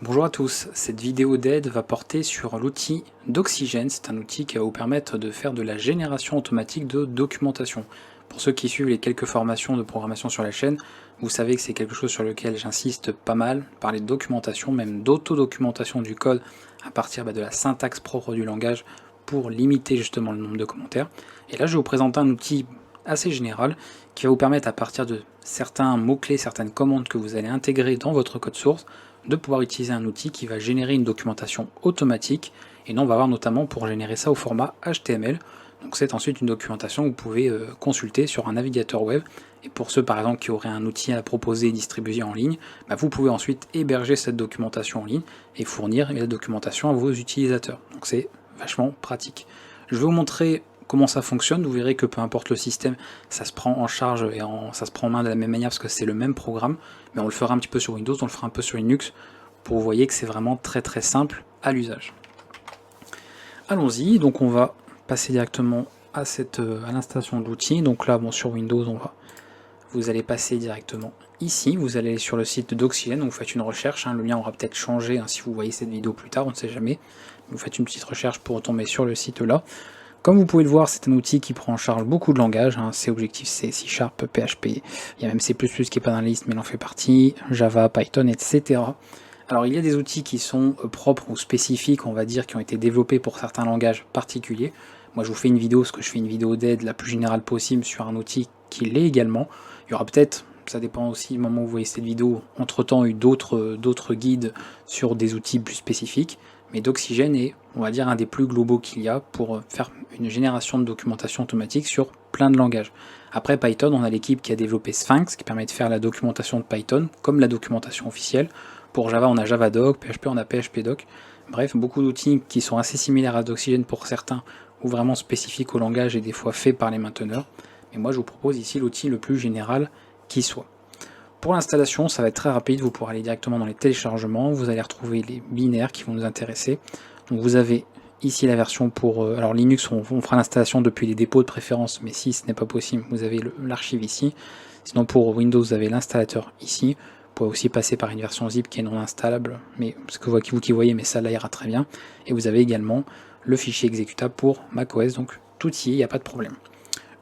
Bonjour à tous, cette vidéo d'aide va porter sur l'outil d'Oxygène. C'est un outil qui va vous permettre de faire de la génération automatique de documentation. Pour ceux qui suivent les quelques formations de programmation sur la chaîne, vous savez que c'est quelque chose sur lequel j'insiste pas mal, parler de documentation, même d'autodocumentation du code à partir de la syntaxe propre du langage pour limiter justement le nombre de commentaires. Et là je vais vous présenter un outil assez général qui va vous permettre à partir de certains mots-clés, certaines commandes que vous allez intégrer dans votre code source, de pouvoir utiliser un outil qui va générer une documentation automatique, et nous on va voir notamment pour générer ça au format HTML. Donc c'est ensuite une documentation que vous pouvez consulter sur un navigateur web, et pour ceux par exemple qui auraient un outil à proposer et distribuer en ligne, vous pouvez ensuite héberger cette documentation en ligne et fournir la documentation à vos utilisateurs. Donc c'est vachement pratique. Je vais vous montrer comment ça fonctionne. Vous verrez que peu importe le système, ça se prend en charge et ça se prend en main de la même manière parce que c'est le même programme, mais on le fera un petit peu sur Windows, on le fera un peu sur Linux, pour vous voyez que c'est vraiment très très simple à l'usage. Allons-y, donc on va passer directement à l'installation d'outils. Donc là, sur Windows, vous allez passer directement ici, vous allez sur le site d'Oxygène, vous faites une recherche, le lien aura peut-être changé si vous voyez cette vidéo plus tard, on ne sait jamais. Vous faites une petite recherche pour tomber sur le site là. Comme vous pouvez le voir, c'est un outil qui prend en charge beaucoup de langages, C, Objective-C, C#, PHP, il y a même C++ qui n'est pas dans la liste mais il en fait partie, Java, Python, etc. Alors il y a des outils qui sont propres ou spécifiques, on va dire, qui ont été développés pour certains langages particuliers. Moi je vous fais une vidéo, parce que je fais une vidéo d'aide la plus générale possible sur un outil qui l'est également. Il y aura peut-être, ça dépend aussi du moment où vous voyez cette vidéo, entre-temps eu d'autres guides sur des outils plus spécifiques. Mais d'Oxygène est, on va dire, un des plus globaux qu'il y a pour faire une génération de documentation automatique sur plein de langages. Après Python, on a l'équipe qui a développé Sphinx, qui permet de faire la documentation de Python, comme la documentation officielle. Pour Java, on a Javadoc, PHP, on a PHPdoc. Bref, beaucoup d'outils qui sont assez similaires à d'Oxygène pour certains, ou vraiment spécifiques au langage et des fois faits par les mainteneurs. Mais moi, je vous propose ici l'outil le plus général qui soit. Pour l'installation, ça va être très rapide, vous pourrez aller directement dans les téléchargements, vous allez retrouver les binaires qui vont nous intéresser. Donc vous avez ici la version pour... alors Linux, on fera l'installation depuis les dépôts de préférence, mais si ce n'est pas possible, vous avez l'archive ici. Sinon pour Windows, vous avez l'installateur ici. Vous pouvez aussi passer par une version zip qui est non installable, mais ce que vous qui voyez, mais ça là ira très bien. Et vous avez également le fichier exécutable pour macOS, donc tout y est, il n'y a pas de problème.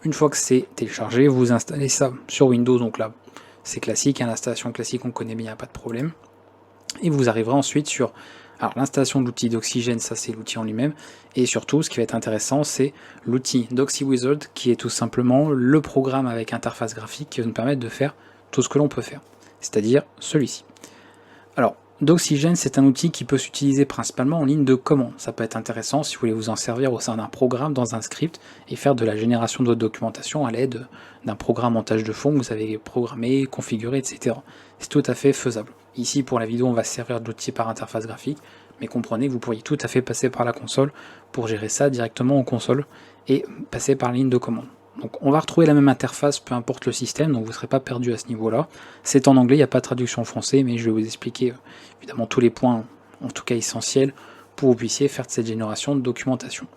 Une fois que c'est téléchargé, vous installez ça sur Windows, donc là c'est classique, l'installation classique on connaît bien, il n'y a pas de problème. Et vous arriverez ensuite sur l'installation de l'outil d'Oxygène, ça c'est l'outil en lui-même, et surtout ce qui va être intéressant c'est l'outil d'OxyWizard qui est tout simplement le programme avec interface graphique qui va nous permettre de faire tout ce que l'on peut faire, c'est-à-dire celui-ci. Alors d'Oxygène, c'est un outil qui peut s'utiliser principalement en ligne de commande. Ça peut être intéressant si vous voulez vous en servir au sein d'un programme, dans un script, et faire de la génération de votre documentation à l'aide d'un programme en tâche de fond que vous avez programmé, configuré, etc. C'est tout à fait faisable. Ici, pour la vidéo, on va se servir de l'outil par interface graphique, mais comprenez que vous pourriez tout à fait passer par la console pour gérer ça directement en console et passer par la ligne de commande. Donc on va retrouver la même interface, peu importe le système, donc vous ne serez pas perdu à ce niveau-là. C'est en anglais, il n'y a pas de traduction en français, mais je vais vous expliquer évidemment tous les points, en tout cas essentiels, pour que vous puissiez faire de cette génération de documentation.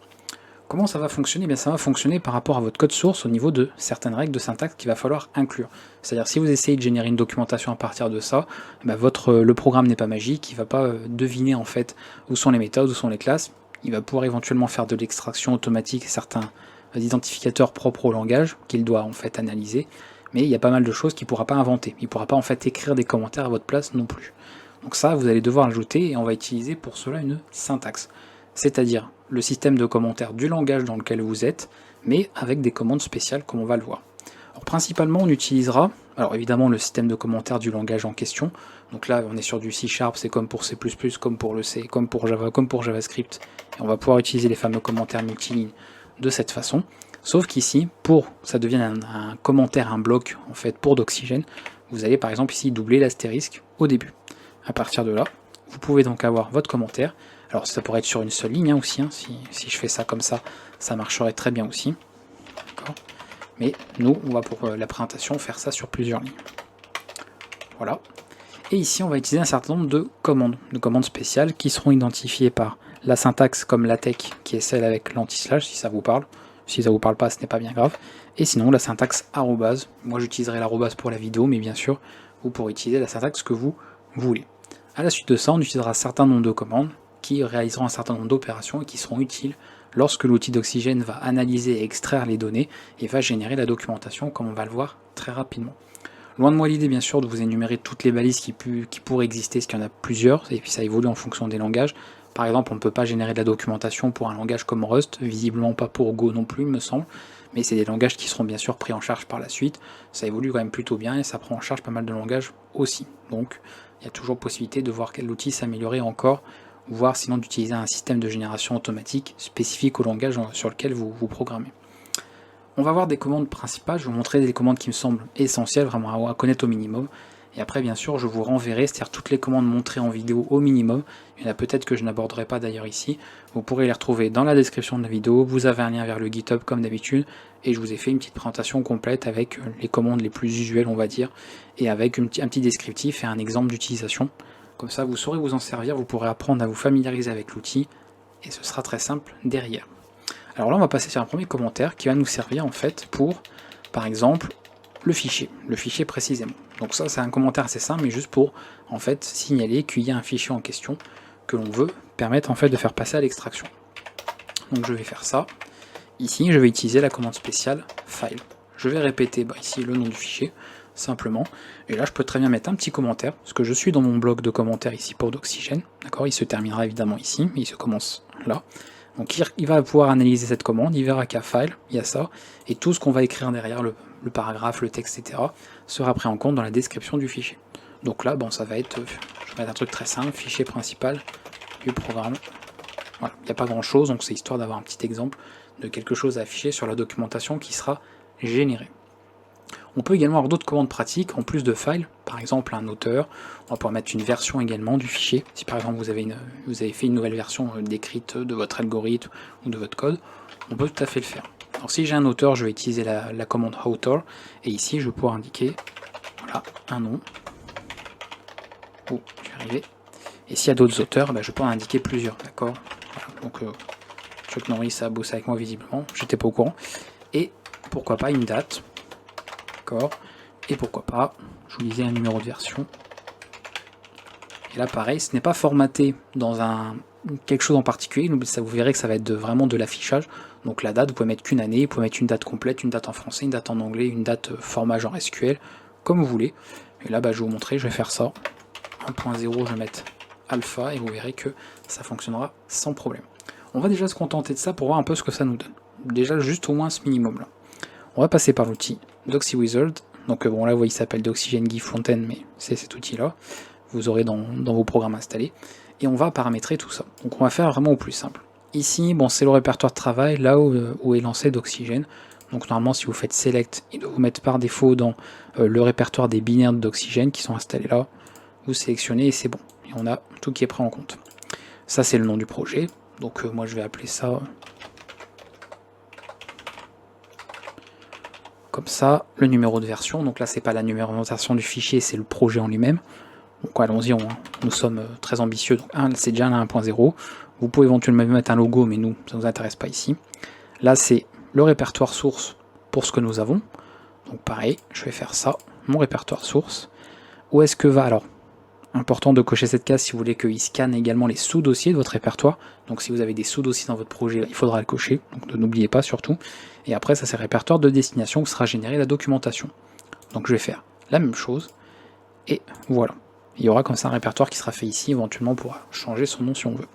Comment ça va fonctionner? Bien, ça va fonctionner par rapport à votre code source au niveau de certaines règles de syntaxe qu'il va falloir inclure. C'est-à-dire si vous essayez de générer une documentation à partir de ça, le programme n'est pas magique, il ne va pas deviner en fait où sont les méthodes, où sont les classes. Il va pouvoir éventuellement faire de l'extraction automatique et certains identificateurs propres au langage qu'il doit en fait analyser, mais il y a pas mal de choses qu'il ne pourra pas inventer. Il ne pourra pas en fait écrire des commentaires à votre place non plus. Donc ça, vous allez devoir l'ajouter et on va utiliser pour cela une syntaxe, c'est-à-dire le système de commentaires du langage dans lequel vous êtes, mais avec des commandes spéciales comme on va le voir. Alors principalement on utilisera, alors évidemment le système de commentaires du langage en question, donc là on est sur du C#, c'est comme pour C++, comme pour le C, comme pour Java, comme pour JavaScript, et on va pouvoir utiliser les fameux commentaires multilignes de cette façon, sauf qu'ici, pour ça devienne un commentaire, un bloc en fait pour d'Oxygène, vous allez par exemple ici doubler l'astérisque au début. À partir de là, vous pouvez donc avoir votre commentaire. Alors ça pourrait être sur une seule ligne aussi, si je fais ça comme ça marcherait très bien aussi. Mais nous, on va pour la présentation faire ça sur plusieurs lignes. Voilà. Et ici, on va utiliser un certain nombre de commandes spéciales qui seront identifiées par la syntaxe comme LaTeX, qui est celle avec l'anti-slash, si ça vous parle. Si ça vous parle pas, ce n'est pas bien grave. Et sinon, la syntaxe arrobase. Moi, j'utiliserai l'arrobase pour la vidéo, mais bien sûr, vous pourrez utiliser la syntaxe que vous voulez. À la suite de ça, on utilisera un certain nombre de commandes qui réaliseront un certain nombre d'opérations et qui seront utiles lorsque l'outil d'Oxygène va analyser et extraire les données et va générer la documentation, comme on va le voir très rapidement. Loin de moi l'idée bien sûr de vous énumérer toutes les balises qui pourraient exister, parce qu'il y en a plusieurs, et puis ça évolue en fonction des langages. Par exemple, on ne peut pas générer de la documentation pour un langage comme Rust, visiblement pas pour Go non plus, me semble, mais c'est des langages qui seront bien sûr pris en charge par la suite. Ça évolue quand même plutôt bien et ça prend en charge pas mal de langages aussi. Donc il y a toujours possibilité de voir quel outil s'améliorer encore, ou voir sinon d'utiliser un système de génération automatique spécifique au langage sur lequel vous programmez. On va voir des commandes principales, je vais vous montrer des commandes qui me semblent essentielles, vraiment à connaître au minimum. Et après, bien sûr, je vous renverrai, c'est-à-dire toutes les commandes montrées en vidéo au minimum. Il y en a peut-être que je n'aborderai pas d'ailleurs ici. Vous pourrez les retrouver dans la description de la vidéo. Vous avez un lien vers le GitHub comme d'habitude. Et je vous ai fait une petite présentation complète avec les commandes les plus usuelles, on va dire. Et avec un petit descriptif et un exemple d'utilisation. Comme ça, vous saurez vous en servir, vous pourrez apprendre à vous familiariser avec l'outil. Et ce sera très simple derrière. Alors là, on va passer sur un premier commentaire qui va nous servir en fait pour, par exemple, le fichier précisément. Donc ça, c'est un commentaire assez simple, mais juste pour en fait signaler qu'il y a un fichier en question que l'on veut permettre en fait de faire passer à l'extraction. Donc je vais faire ça. Ici, je vais utiliser la commande spéciale file. Je vais répéter ici le nom du fichier simplement. Et là, je peux très bien mettre un petit commentaire, parce que je suis dans mon bloc de commentaires ici pour d'Oxygène. D'accord, il se terminera évidemment ici, mais il se commence là. Donc il va pouvoir analyser cette commande, il verra qu'à file, il y a ça, et tout ce qu'on va écrire derrière, le paragraphe, le texte, etc., sera pris en compte dans la description du fichier. Donc là, ça va être, je vais mettre un truc très simple, fichier principal du programme. Voilà, il n'y a pas grand chose, donc c'est histoire d'avoir un petit exemple de quelque chose à afficher sur la documentation qui sera générée. On peut également avoir d'autres commandes pratiques en plus de file, par exemple un auteur, on va pouvoir mettre une version également du fichier. Si par exemple vous avez fait une nouvelle version décrite de votre algorithme ou de votre code, on peut tout à fait le faire. Alors si j'ai un auteur, je vais utiliser la commande author, et ici je vais pouvoir indiquer voilà, un nom. Oh, je vais arriver. Et s'il y a d'autres auteurs, je peux en indiquer plusieurs, d'accord voilà, donc Chuck Norris a bossé avec moi visiblement, j'étais pas au courant. Et pourquoi pas une date. Et pourquoi pas, je vous disais un numéro de version. Et là pareil, ce n'est pas formaté dans quelque chose en particulier, ça vous verrez que ça va être vraiment de l'affichage. Donc la date, vous pouvez mettre qu'une année, vous pouvez mettre une date complète, une date en français, une date en anglais, une date format genre SQL, comme vous voulez. Et là je vais vous montrer, je vais faire ça. 1.0, je vais mettre alpha et vous verrez que ça fonctionnera sans problème. On va déjà se contenter de ça pour voir un peu ce que ça nous donne. Déjà juste au moins ce minimum là. On va passer par l'outil DoxyWizard. Donc là, vous voyez, il s'appelle d'Oxygène GIF Fontaine, mais c'est cet outil-là. Vous aurez dans vos programmes installés. Et on va paramétrer tout ça. Donc on va faire vraiment au plus simple. Ici, c'est le répertoire de travail, là où est lancé d'Oxygène. Donc normalement, si vous faites Select, il doit vous mettre par défaut dans le répertoire des binaires d'Oxygène qui sont installés là. Vous sélectionnez et c'est bon. Et on a tout qui est pris en compte. Ça, c'est le nom du projet. Donc moi, je vais appeler ça... comme ça, le numéro de version, donc là c'est pas la numérotation du fichier, c'est le projet en lui-même. Donc allons-y, nous sommes très ambitieux, donc c'est déjà un 1.0. Vous pouvez éventuellement mettre un logo, mais nous, ça ne nous intéresse pas ici. Là c'est le répertoire source pour ce que nous avons. Donc pareil, je vais faire ça, mon répertoire source. Où est-ce que va alors? Important de cocher cette case si vous voulez qu'il scanne également les sous-dossiers de votre répertoire. Donc si vous avez des sous-dossiers dans votre projet, il faudra le cocher, donc n'oubliez pas surtout. Et après ça c'est le répertoire de destination où sera générée la documentation. Donc je vais faire la même chose, et voilà. Il y aura comme ça un répertoire qui sera fait ici, éventuellement pour changer son nom si on veut.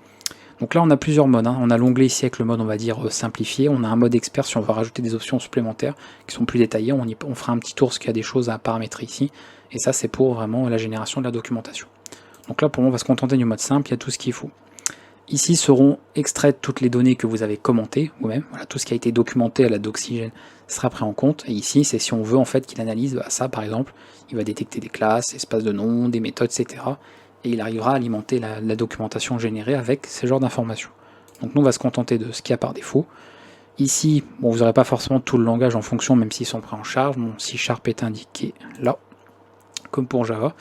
Donc là on a plusieurs modes, on a l'onglet ici avec le mode on va dire simplifié, on a un mode expert si on va rajouter des options supplémentaires qui sont plus détaillées, on fera un petit tour parce qu'il y a des choses à paramétrer ici, et ça c'est pour vraiment la génération de la documentation. Donc là pour moi on va se contenter du mode simple, il y a tout ce qu'il faut. Ici seront extraites toutes les données que vous avez commentées vous-même, voilà, tout ce qui a été documenté à la d'Oxygène sera pris en compte, et ici c'est si on veut en fait qu'il analyse ça par exemple, il va détecter des classes, espaces de noms, des méthodes, etc. Et il arrivera à alimenter la documentation générée avec ce genre d'informations. Donc nous on va se contenter de ce qu'il y a par défaut. Ici, vous n'aurez pas forcément tout le langage en fonction, même s'ils sont pris en charge. Mon C# est indiqué là, comme pour Java.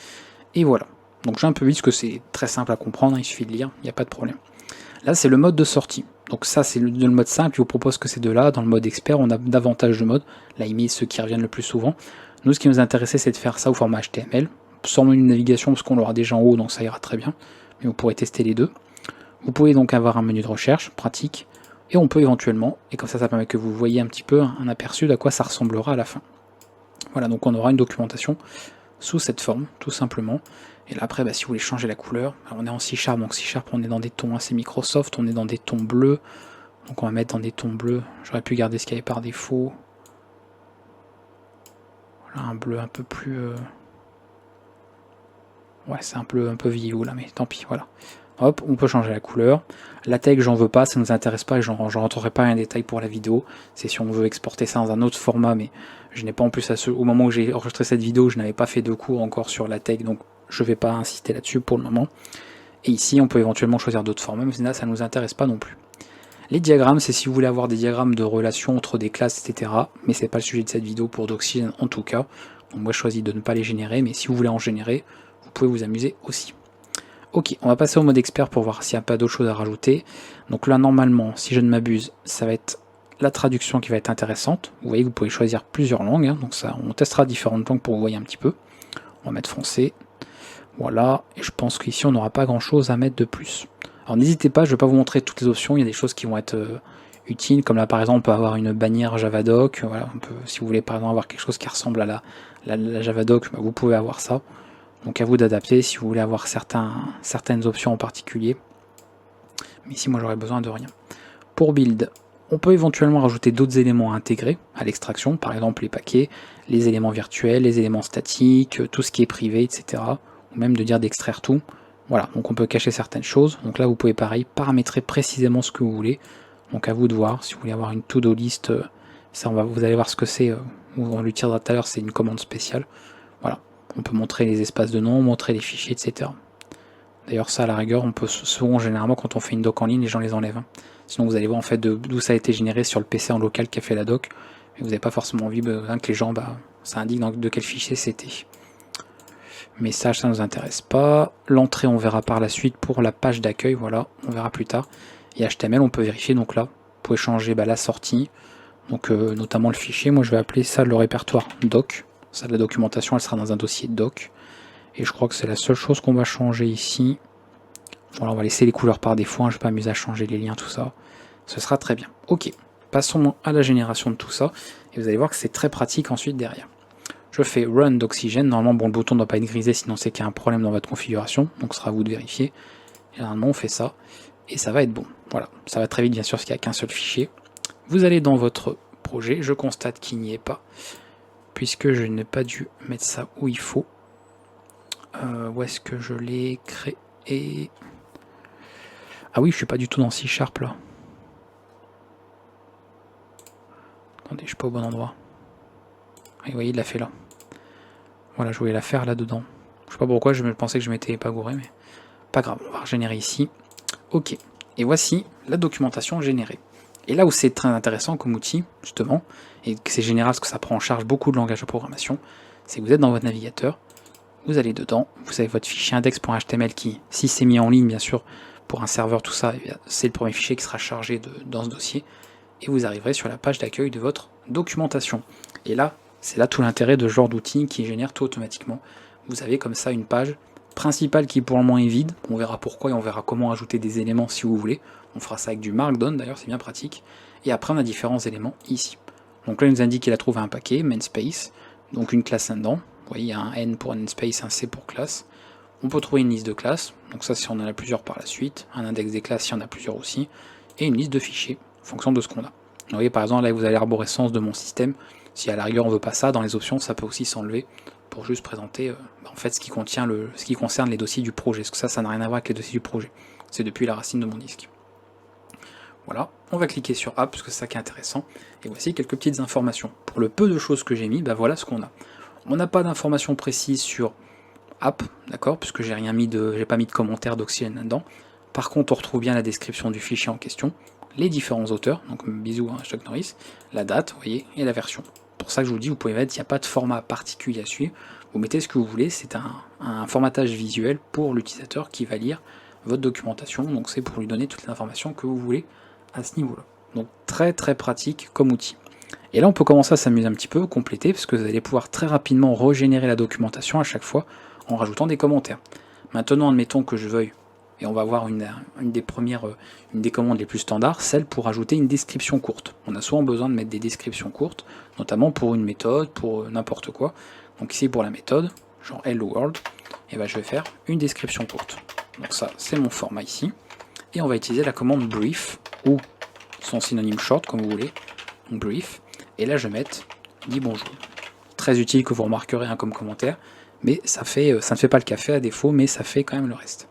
Et voilà. Donc j'ai un peu vite parce que c'est très simple à comprendre, il suffit de lire, il n'y a pas de problème. Là c'est le mode de sortie. Donc ça c'est le mode simple, je vous propose que c'est de là. Dans le mode expert, on a davantage de modes. Là il met ceux qui reviennent le plus souvent. Nous ce qui nous intéressait c'est de faire ça au format HTML. sans menu de navigation parce qu'on l'aura déjà en haut, donc ça ira très bien, mais vous pourrez tester les deux. Vous pouvez donc avoir un menu de recherche, pratique, et on peut éventuellement, et comme ça permet que vous voyez un petit peu un aperçu d'à quoi ça ressemblera à la fin. Voilà, donc on aura une documentation sous cette forme, tout simplement. Et là après, si vous voulez changer la couleur, alors on est en C#, donc C# on est dans des tons assez Microsoft, on est dans des tons bleus, donc on va mettre dans des tons bleus, j'aurais pu garder ce qu'il y avait par défaut. Voilà, un bleu un peu plus... Ouais, c'est un peu vieillot là, mais tant pis, voilà. Hop, on peut changer la couleur. La tag, j'en veux pas, ça nous intéresse pas et j'en rentrerai pas en détail pour la vidéo. C'est si on veut exporter ça dans un autre format, mais je n'ai pas en plus au moment où j'ai enregistré cette vidéo, je n'avais pas fait de cours encore sur la tag, donc je vais pas insister là-dessus pour le moment. Et ici, on peut éventuellement choisir d'autres formats, mais là, ça nous intéresse pas non plus. Les diagrammes, c'est si vous voulez avoir des diagrammes de relations entre des classes, etc. Mais c'est pas le sujet de cette vidéo pour Doxygen en tout cas. Donc moi, je choisis de ne pas les générer, mais si vous voulez en générer, vous pouvez vous amuser aussi. Ok, on va passer au mode expert pour voir s'il n'y a pas d'autre chose à rajouter. Donc là, normalement, si je ne m'abuse, ça va être la traduction qui va être intéressante. Vous voyez que vous pouvez choisir plusieurs langues, hein, donc ça, on testera différentes langues pour vous voyez un petit peu. On va mettre français. Voilà, et je pense qu'ici, on n'aura pas grand-chose à mettre de plus. Alors n'hésitez pas, je ne vais pas vous montrer toutes les options, il y a des choses qui vont être utiles, comme là par exemple on peut avoir une bannière Javadoc, voilà, si vous voulez par exemple avoir quelque chose qui ressemble à la Javadoc, vous pouvez avoir ça. Donc à vous d'adapter si vous voulez avoir certaines options en particulier. Mais ici moi j'aurais besoin de rien. Pour build, on peut éventuellement rajouter d'autres éléments à intégrer à l'extraction, par exemple les paquets, les éléments virtuels, les éléments statiques, tout ce qui est privé, etc. Ou même de dire d'extraire tout. Voilà, donc on peut cacher certaines choses. Donc là vous pouvez pareil paramétrer précisément ce que vous voulez. Donc à vous de voir, si vous voulez avoir une to-do list, ça vous allez voir ce que c'est, on l'utilisera tout à l'heure, c'est une commande spéciale. Voilà, on peut montrer les espaces de nom, montrer les fichiers, etc. D'ailleurs ça à la rigueur, on peut souvent généralement quand on fait une doc en ligne, les gens les enlèvent. Sinon vous allez voir en fait d'où ça a été généré sur le PC en local qui a fait la doc. Et vous n'avez pas forcément envie que les gens, ça indique de quel fichier c'était. Message, ça ne nous intéresse pas. L'entrée, on verra par la suite pour la page d'accueil, voilà, on verra plus tard. Et HTML, on peut vérifier, donc là, vous pouvez changer la sortie, donc notamment le fichier. Moi, je vais appeler ça le répertoire doc. Ça, la documentation, elle sera dans un dossier doc. Et je crois que c'est la seule chose qu'on va changer ici. Voilà, on va laisser les couleurs par défaut, hein, je ne vais pas m'amuser à changer les liens, tout ça. Ce sera très bien. Ok, passons à la génération de tout ça. Et vous allez voir que c'est très pratique ensuite derrière. Je fais Run Doxygen. Normalement, le bouton ne doit pas être grisé, sinon c'est qu'il y a un problème dans votre configuration. Donc ce sera à vous de vérifier. Et normalement, on fait ça. Et ça va être bon. Voilà, ça va très vite, bien sûr, parce qu'il n'y a qu'un seul fichier. Vous allez dans votre projet. Je constate qu'il n'y est pas, puisque je n'ai pas dû mettre ça où il faut. Où est-ce que je l'ai créé? Ah oui, je suis pas du tout dans C# là. Attendez, je suis pas au bon endroit. Ah, vous voyez, il l'a fait là. Voilà, je voulais la faire là-dedans. Je sais pas pourquoi, je pensais que je m'étais pas gouré, mais pas grave, on va régénérer ici. Ok, et voici la documentation générée. Et là où c'est très intéressant comme outil, justement, et que c'est général parce que ça prend en charge beaucoup de langage de programmation, c'est que vous êtes dans votre navigateur, vous allez dedans, vous avez votre fichier index.html qui, si c'est mis en ligne, bien sûr, pour un serveur, tout ça, c'est le premier fichier qui sera chargé dans ce dossier, et vous arriverez sur la page d'accueil de votre documentation. Et là, c'est là tout l'intérêt de ce genre d'outil qui génère tout automatiquement. Vous avez comme ça une page principale qui pour le moment est vide, on verra pourquoi et on verra comment ajouter des éléments si vous voulez. On fera ça avec du Markdown d'ailleurs, c'est bien pratique. Et après on a différents éléments ici. Donc là il nous indique qu'il a trouvé un paquet, mainspace, donc une classe là-dedans. Vous voyez, il y a un N pour namespace, un C pour classe. On peut trouver une liste de classes, donc ça si on en a plusieurs par la suite, un index des classes si on en a plusieurs aussi, et une liste de fichiers, en fonction de ce qu'on a. Vous voyez par exemple là vous avez l'arborescence de mon système. Si à la rigueur on veut pas ça, dans les options ça peut aussi s'enlever pour juste présenter en fait ce qui concerne les dossiers du projet, parce que ça n'a rien à voir avec les dossiers du projet. C'est depuis la racine de mon disque. Voilà, on va cliquer sur App parce que c'est ça qui est intéressant. Et voici quelques petites informations. Pour le peu de choses que j'ai mis, voilà ce qu'on a. On n'a pas d'informations précises sur App, d'accord, puisque j'ai pas mis de commentaire Doxygen là-dedans. Par contre, on retrouve bien la description du fichier en question, les différents auteurs, donc bisous à Chuck Norris, la date, vous voyez, et la version. Pour ça que je vous dis, vous pouvez mettre, il n'y a pas de format particulier à suivre, vous mettez ce que vous voulez, c'est un formatage visuel pour l'utilisateur qui va lire votre documentation, donc c'est pour lui donner toutes les informations que vous voulez à ce niveau-là. Donc très très pratique comme outil. Et là on peut commencer à s'amuser un petit peu, compléter, parce que vous allez pouvoir très rapidement régénérer la documentation à chaque fois, en rajoutant des commentaires. Maintenant, admettons que je veuille, et on va voir une des commandes les plus standards, celle pour ajouter une description courte. On a souvent besoin de mettre des descriptions courtes, notamment pour une méthode, pour n'importe quoi. Donc ici pour la méthode, genre hello world, et ben je vais faire une description courte. Donc ça, c'est mon format ici. Et on va utiliser la commande brief, ou son synonyme short, comme vous voulez, brief. Et là, je vais mettre dis bonjour. Très utile que vous remarquerez comme commentaire, mais ça ne fait pas le café à défaut, mais ça fait quand même le reste.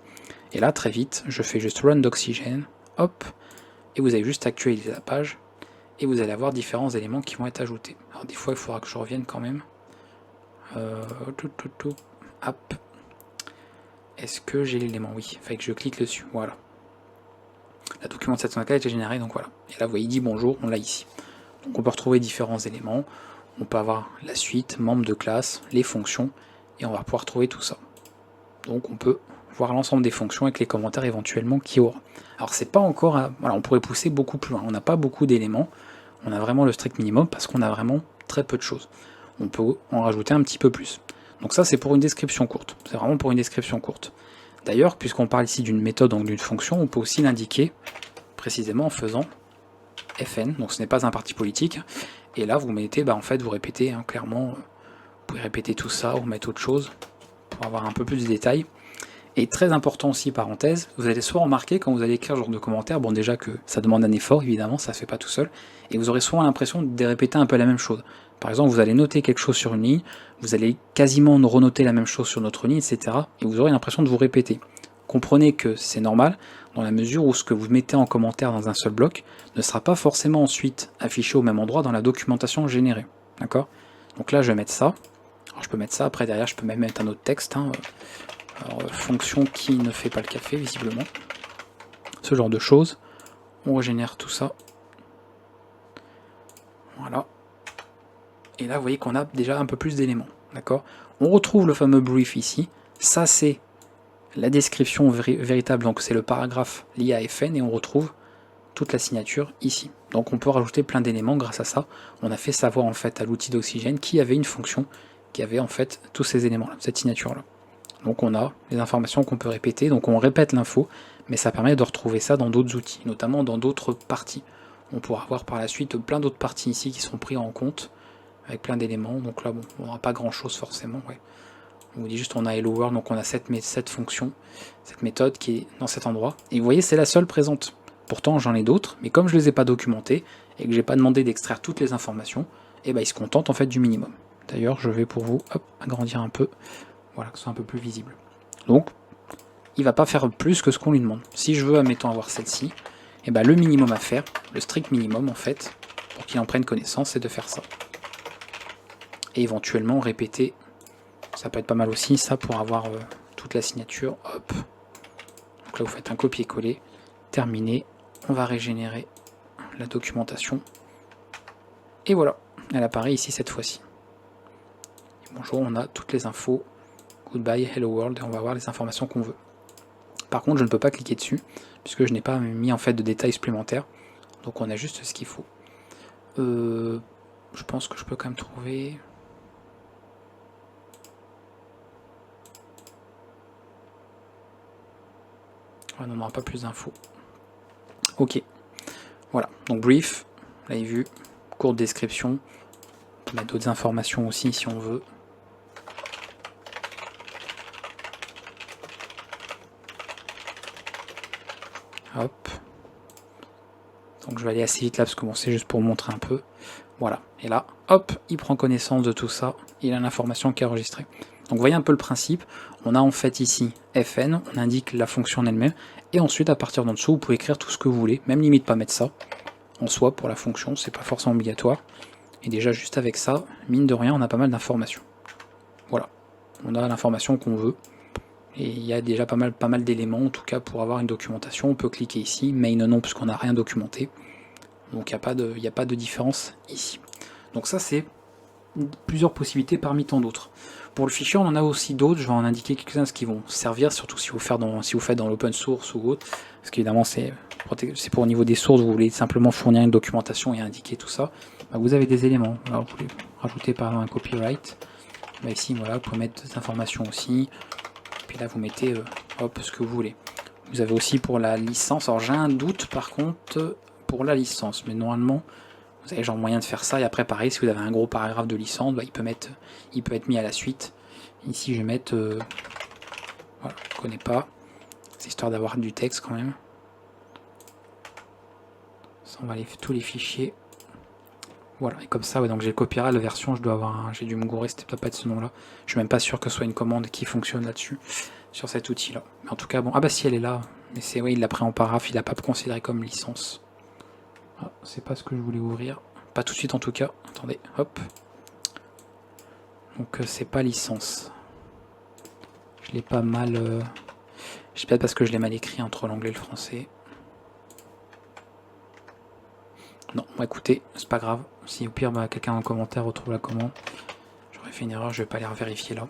Et là, très vite, je fais juste run d'oxygène, hop, et vous avez juste actualisé la page, et vous allez avoir différents éléments qui vont être ajoutés. Alors des fois, il faudra que je revienne quand même. Hop. Est-ce que j'ai l'élément? Oui, il fallait que je clique dessus, voilà. La documentation a été générée, donc voilà. Et là, vous voyez, dit bonjour, on l'a ici. Donc on peut retrouver différents éléments. On peut avoir la suite, membres de classe, les fonctions, et on va pouvoir trouver tout ça. Donc on peut voir l'ensemble des fonctions avec les commentaires éventuellement qu'il y aura. Alors c'est pas encore, voilà, on pourrait pousser beaucoup plus loin. On n'a pas beaucoup d'éléments, on a vraiment le strict minimum parce qu'on a vraiment très peu de choses. On peut en rajouter un petit peu plus. Donc ça c'est pour une description courte. C'est vraiment pour une description courte. D'ailleurs, puisqu'on parle ici d'une méthode, donc d'une fonction, on peut aussi l'indiquer précisément en faisant fn. Donc ce n'est pas un parti politique. Et là vous mettez, en fait vous répétez clairement, vous pouvez répéter tout ça ou mettre autre chose pour avoir un peu plus de détails. Et très important aussi, parenthèse, vous allez souvent remarquer quand vous allez écrire ce genre de commentaires, bon déjà que ça demande un effort, évidemment, ça se fait pas tout seul, et vous aurez souvent l'impression de répéter un peu la même chose. Par exemple, vous allez noter quelque chose sur une ligne, vous allez quasiment renoter la même chose sur notre ligne, etc. Et vous aurez l'impression de vous répéter. Comprenez que c'est normal, dans la mesure où ce que vous mettez en commentaire dans un seul bloc ne sera pas forcément ensuite affiché au même endroit dans la documentation générée. D'accord? Donc là, je vais mettre ça. Alors je peux mettre ça, après derrière, je peux même mettre un autre texte. Alors, fonction qui ne fait pas le café, visiblement. Ce genre de choses. On régénère tout ça. Voilà. Et là, vous voyez qu'on a déjà un peu plus d'éléments. D'accord? On retrouve le fameux brief ici. Ça, c'est la description véritable. Donc, c'est le paragraphe lié à FN. Et on retrouve toute la signature ici. Donc, on peut rajouter plein d'éléments grâce à ça. On a fait savoir, en fait, à l'outil d'Oxygène qui avait une fonction qui avait, en fait, tous ces éléments-là, cette signature-là. Donc on a les informations qu'on peut répéter, donc on répète l'info, mais ça permet de retrouver ça dans d'autres outils, notamment dans d'autres parties. On pourra avoir par la suite plein d'autres parties ici qui sont prises en compte, avec plein d'éléments, donc là bon, on n'aura pas grand chose forcément. Ouais. On vous dit juste on a hello world, donc on a cette fonction, cette méthode qui est dans cet endroit, et vous voyez c'est la seule présente. Pourtant j'en ai d'autres, mais comme je ne les ai pas documentées, et que j'ai pas demandé d'extraire toutes les informations, et ils se contentent en fait du minimum. D'ailleurs je vais pour vous agrandir un peu. Voilà, que ce soit un peu plus visible. Donc, il ne va pas faire plus que ce qu'on lui demande. Si je veux, admettons, avoir celle-ci, le minimum à faire, le strict minimum en fait, pour qu'il en prenne connaissance, c'est de faire ça. Et éventuellement répéter, ça peut être pas mal aussi, ça pour avoir toute la signature, hop. Donc là vous faites un copier-coller, terminé, on va régénérer la documentation. Et voilà, elle apparaît ici cette fois-ci. Bonjour, on a toutes les infos. Goodbye, hello world, et on va voir les informations qu'on veut. Par contre, je ne peux pas cliquer dessus, puisque je n'ai pas mis en fait de détails supplémentaires. Donc on a juste ce qu'il faut. Je pense que je peux quand même trouver... Ouais, on n'aura pas plus d'infos. Ok. Voilà, donc brief, vous l'avez vu, courte description. On peut mettre d'autres informations aussi si on veut. Hop. Donc je vais aller assez vite là parce que bon, c'est juste pour montrer un peu. Voilà. Et là, hop, il prend connaissance de tout ça. Il a l'information qui est enregistrée. Donc vous voyez un peu le principe. On a en fait ici fn, on indique la fonction en elle-même. Et ensuite, à partir d'en dessous, vous pouvez écrire tout ce que vous voulez. Même limite pas mettre ça en soi pour la fonction, c'est pas forcément obligatoire. Et déjà juste avec ça, mine de rien, on a pas mal d'informations. Voilà. On a l'information qu'on veut. Et il y a déjà pas mal d'éléments, en tout cas pour avoir une documentation. On peut cliquer ici, main non, puisqu'on n'a rien documenté. Donc il n'y a pas de différence ici. Donc ça c'est plusieurs possibilités parmi tant d'autres. Pour le fichier, on en a aussi d'autres, je vais en indiquer quelques-uns qui vont servir, surtout si vous faites dans l'open source ou autre, parce qu'évidemment c'est pour au niveau des sources, vous voulez simplement fournir une documentation et indiquer tout ça. Vous avez des éléments, alors vous pouvez rajouter par exemple un copyright, Bah ici, voilà, vous pouvez mettre des informations aussi. Puis là, vous mettez hop, ce que vous voulez. Vous avez aussi pour la licence. Alors j'ai un doute par contre pour la licence, mais normalement vous avez genre moyen de faire ça. Et après pareil, si vous avez un gros paragraphe de licence, bah, il peut être mis à la suite. Ici je vais mettre voilà, je ne connais pas. C'est histoire d'avoir du texte quand même. Ça, on va tous les fichiers. Voilà, et comme ça, ouais, donc j'ai le copyright, la version, je dois avoir j'ai dû me gourer, c'était peut-être pas de ce nom-là. Je suis même pas sûr que ce soit une commande qui fonctionne là-dessus, sur cet outil-là. Mais en tout cas, bon, ah bah si elle est là, mais c'est, oui, il l'a pris en paraphe, il l'a pas considéré comme licence. Ah, c'est pas ce que je voulais ouvrir, pas tout de suite en tout cas. Attendez, hop. Donc c'est pas licence. Je l'ai pas mal. Je sais peut-être parce que je l'ai mal écrit entre l'anglais et le français. Non, bon, écoutez, c'est pas grave. Si au pire, bah, quelqu'un en commentaire retrouve la commande. J'aurais fait une erreur, je vais pas aller revérifier là.